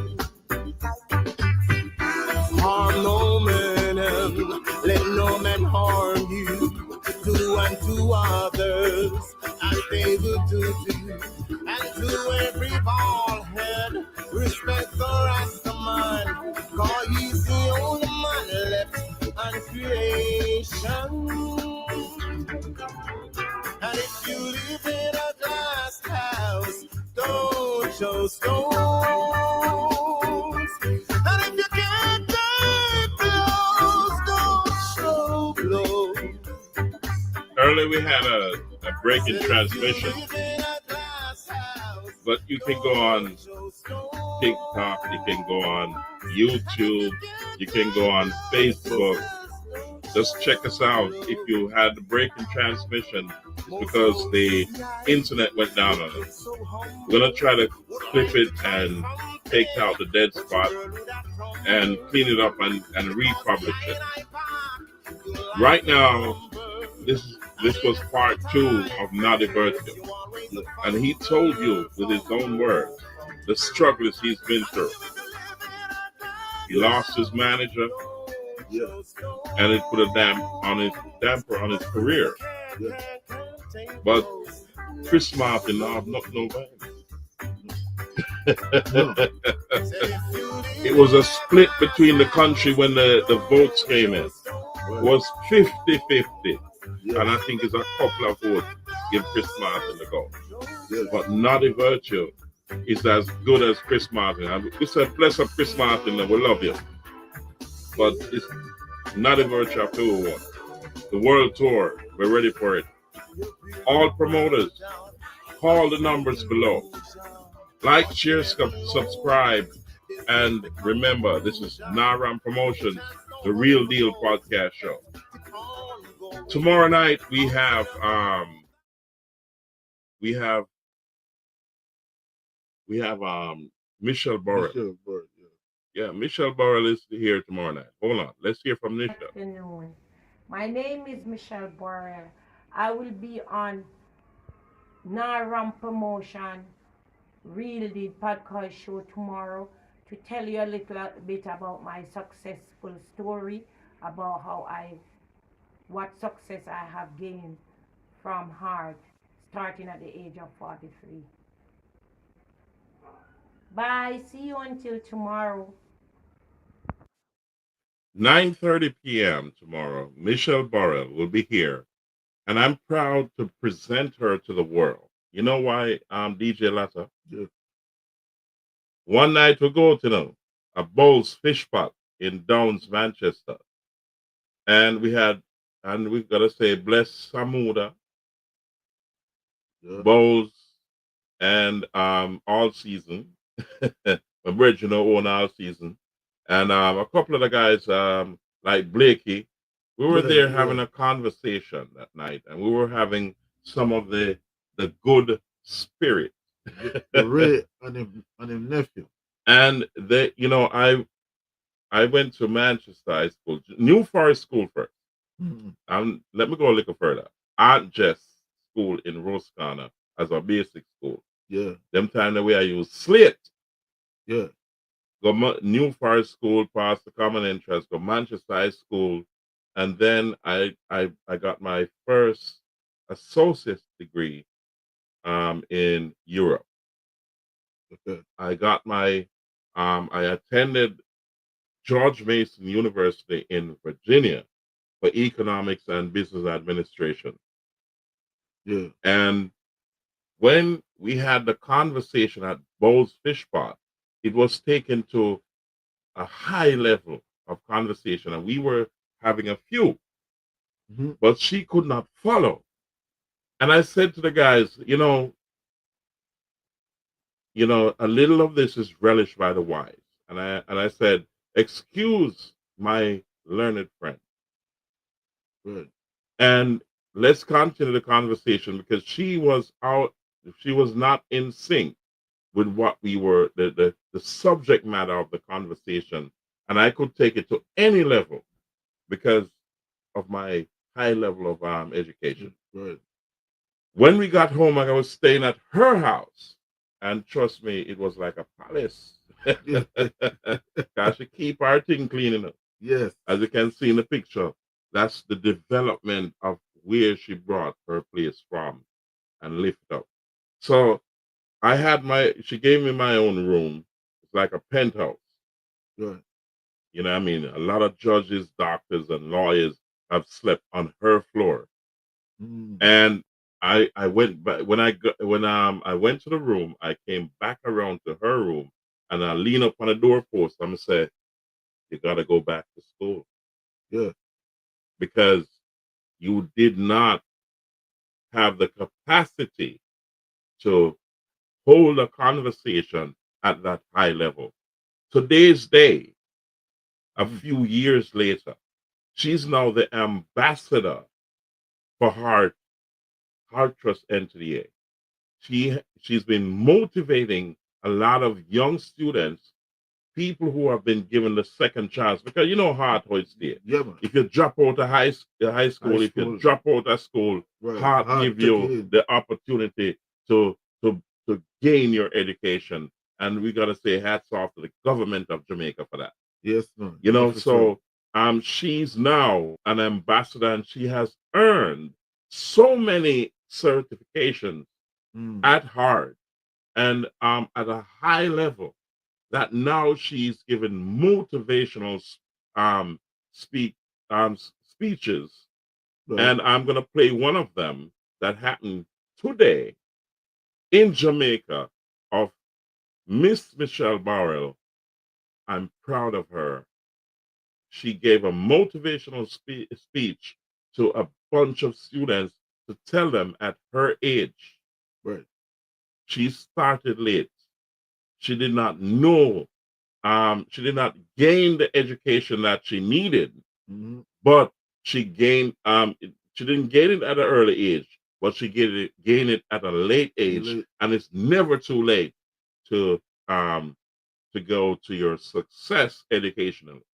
Harm no man, let no man harm you. Do unto others as they would do to you. And to every bald head, respect the Rasta man, 'cause he's the only man left on creation. And if you live in a glass house, don't show stones. And if you can't take blows, don't show blows. Earlier we had a breaking transmission, but you can go on TikTok, you can go on YouTube, you can go on Facebook. Just check us out. If you had the breaking transmission, it's because the internet went down on us. We're gonna try to clip it and take out the dead spot and clean it up and republish it. Right now, this was part 2 of Noddy Virtue, and he told you with his own words the struggles he's been through. He lost his manager, and it put a damper on his career. But Chris Martin now have not no band. It was a split between the country when the votes came in. It was 50-50. And I think it's a couple of votes give Chris Martin the go. But Noddy Virtue is as good as Chris Martin. And we said, bless up Chris Martin and we love you. But it's Noddy Virtue after we won. The world tour, we're ready for it. All promoters, call the numbers below. Like, share, subscribe, and remember, this is Naram Promotions, the Real Deal podcast show. Tomorrow night we have Michelle Borrell. Yeah, Michelle Burrell is here tomorrow night. Hold on. Let's hear from Nisha. Afternoon. My name is Michelle Borrell. I will be on Naram Promotion Real Deal podcast show tomorrow to tell you a little bit about my successful story, about what success I have gained from hard, starting at the age of 43. Bye. See you until tomorrow. 9:30 p.m. tomorrow, Michelle Burrell will be here, and I'm proud to present her to the world. You know why, DJ Latta? Yeah. One night we go to a Bowls Fish Pot in Downs, Manchester, and we've got to say, bless Samuda, Yeah. Bowls, and All Season, my bridge, own All Season, and a couple of the guys like Blakey. We were there having a conversation that night, and we were having some of the good spirit. The Red and him nephew. And they, I went to Manchester High School, New Forest School first. Mm-hmm. Let me go a little further. Aunt Jess School in Roscana as a basic school. Yeah. Them time the way I used slate. Yeah. Go New Forest School, past the Common Entrance, go Manchester High School, and then I got my first associate's degree in Europe. Okay. I got my I attended George Mason University in Virginia for economics and business administration. Yeah. And when we had the conversation at Bowles Fish Pot, it was taken to a high level of conversation, and we were having a few, but she could not follow. And I said to the guys, a little of this is relished by the wise. And I said, excuse my learned friend. Good. And let's continue the conversation because she was not in sync with what we were, the subject matter of the conversation. And I could take it to any level because of my high level of education. Good. When we got home, I was staying at her house. And trust me, it was like a palace. Because she keep our thing clean enough. Yes. As you can see in the picture, that's the development of where she brought her place from and lift up. So she gave me my own room. It's like a penthouse. Good. You know what I mean? A lot of judges, doctors, and lawyers have slept on her floor. And I went back when I went to the room, I came back around to her room and I lean up on the doorpost. I'm gonna say, you gotta go back to school. Yeah. Because you did not have the capacity to hold a conversation at that high level. Today's day, a few years later, she's now the ambassador for Heart Trust NTA. She's been motivating a lot of young students, people who have been given the second chance, because Heart how it's there. Yeah, man. If you drop out of high school, if you drop out of school, Right. Heart give you the opportunity to gain your education. And we gotta say hats off to the government of Jamaica for that. Yes, man. She's now an ambassador and she has earned so many certifications at Harvard and at a high level that now she's given motivational speeches. Right. And I'm going to play one of them that happened today in Jamaica of Miss Michelle Burrell. I'm proud of her. She gave a motivational speech to a bunch of students to tell them at her age. Right. She started late. She did not know. She did not gain the education that she needed, but she gained. She didn't gain it at an early age, but she gained it at a late age, and it's never too late to to go to your success educationally.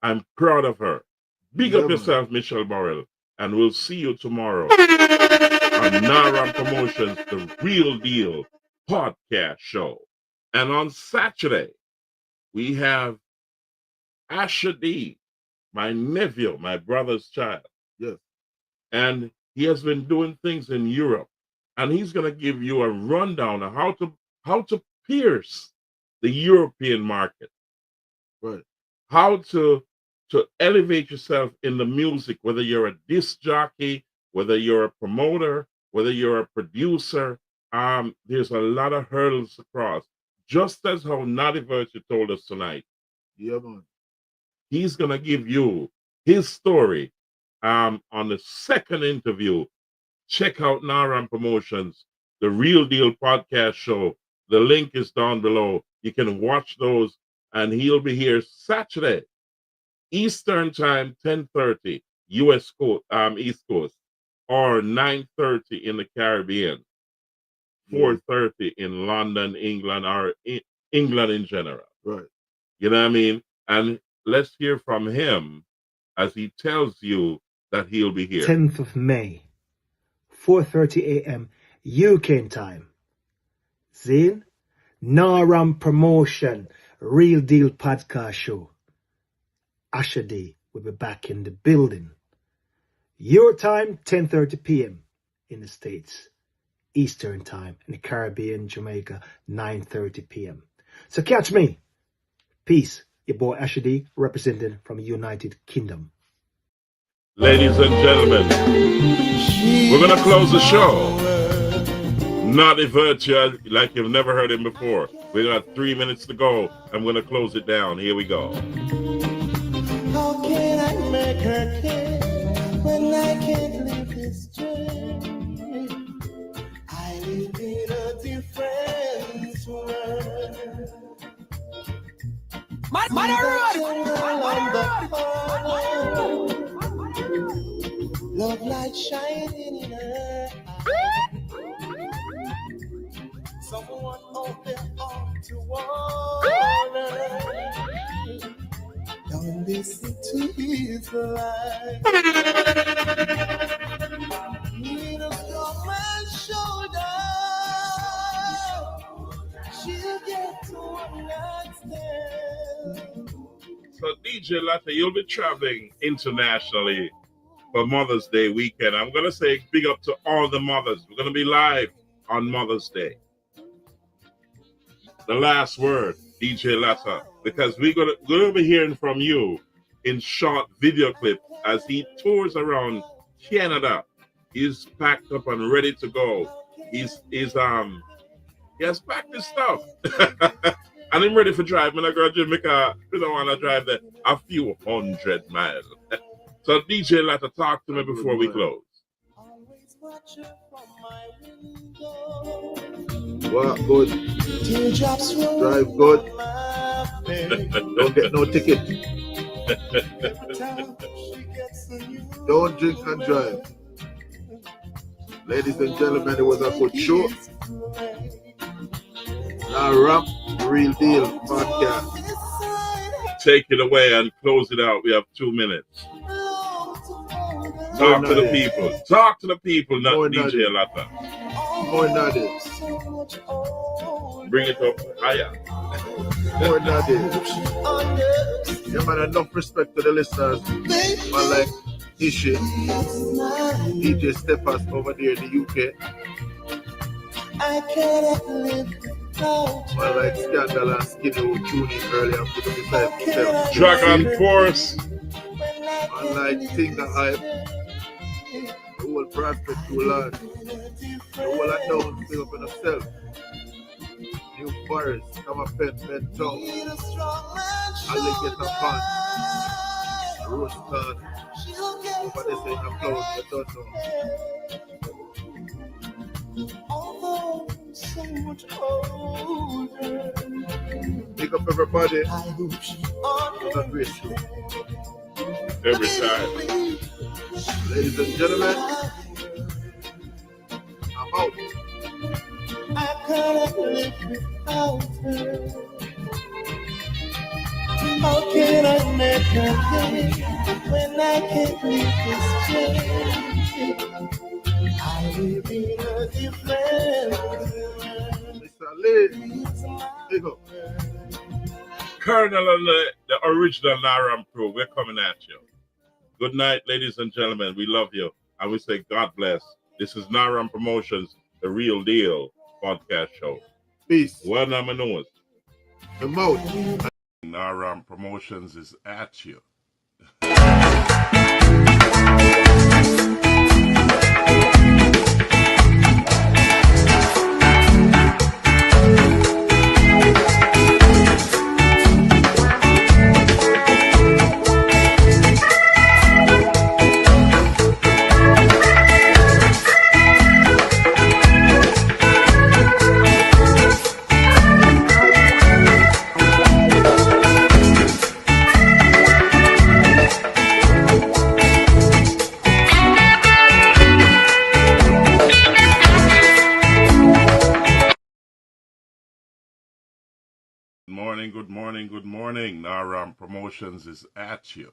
I'm proud of her. Big up yourself, Michelle Burrell, and we'll see you tomorrow on Naram Promotions, The Real Deal podcast show. And on Saturday, we have Asher D, my nephew, my brother's child. Yes. And he has been doing things in Europe. And he's going to give you a rundown of how to pierce the European market. Right. How to elevate yourself in the music, whether you're a disc jockey, whether you're a promoter, whether you're a producer. There's a lot of hurdles to cross. Just as how Noddy Virtue told us tonight. Yeah, man. He's gonna give you his story on the second interview. Check out Naram Promotions, The Real Deal podcast show. The link is down below. You can watch those, and he'll be here Saturday, Eastern Time, 10:30, U.S. Coast, East Coast, or 9:30 in the Caribbean, 4:30 in London, England, or England in general. Right. You know what I mean? And let's hear from him as he tells you that he'll be here. 10th of May, 4:30 a.m. UK time. Zane, Naram Promotion, Real Deal podcast show. Asher Day will be back in the building. Your time, 10:30 p.m. in the States. Eastern time in the Caribbean, Jamaica, 9:30 p.m. So catch me. Peace. Your boy Asher D, representing from the United Kingdom. Ladies and gentlemen, we're going to close the show. Noddy Virtue, like you've never heard him before. We got 3 minutes to go. I'm going to close it down. Here we go. How can I make her care when I can't live this journey? I live in a different world. Love light shining in her eyes. Someone out there ought to warn her. Don't listen to his lies. Need a strong man's shoulder. She'll get to understand. So DJ Latte, you'll be traveling internationally for Mother's Day weekend. I'm going to say big up to all the mothers. We're going to be live on Mother's Day. The last word, DJ Latte, because we're going to be hearing from you in short video clips as he tours around Canada. He's packed up and ready to go. He has packed his stuff. And I'm ready for drive. When I go to Jamaica, I don't want to drive there a few 100 miles. So DJ Latte, talk to me before we close. Well, good. Drive good. Don't get no ticket. Don't drink and drive. Ladies and gentlemen, it was a good show. Now rap, Real Deal podcast. Take it away and close it out. We have 2 minutes. Talk to the people. Talk to the people, not DJ Latte. More Noddy. Bring it up higher. More Noddy. Yeah, man, enough respect to the listeners. Man, like Ishi, DJ Steppers over there in the UK. I cannot live without Man, like Scandal and Skinny who tune in earlier and put them beside themselves. Dragon Force. Man, like Sing the Hype. The whole prospect too large. The whole unknown thing up in itself. New Forest, Come up Pen, Ben Tongue, Alligator Pond, Rose Town. Over there saying applause, I don't know. Pick up everybody. It's a great show. Every time. Ladies and gentlemen, I'm out. I couldn't live without her. Cause when I can't leave this chain, I live in a different world. Mr. Lee, big up. Colonel and the original Naram crew, we're coming at you. Good night, ladies and gentlemen. We love you. And we say God bless. This is Naram Promotions, the real deal podcast show. Peace. Well, I'm a nose. The mouth. Naram Promotions is at you. Good morning. Naram Promotions is at you.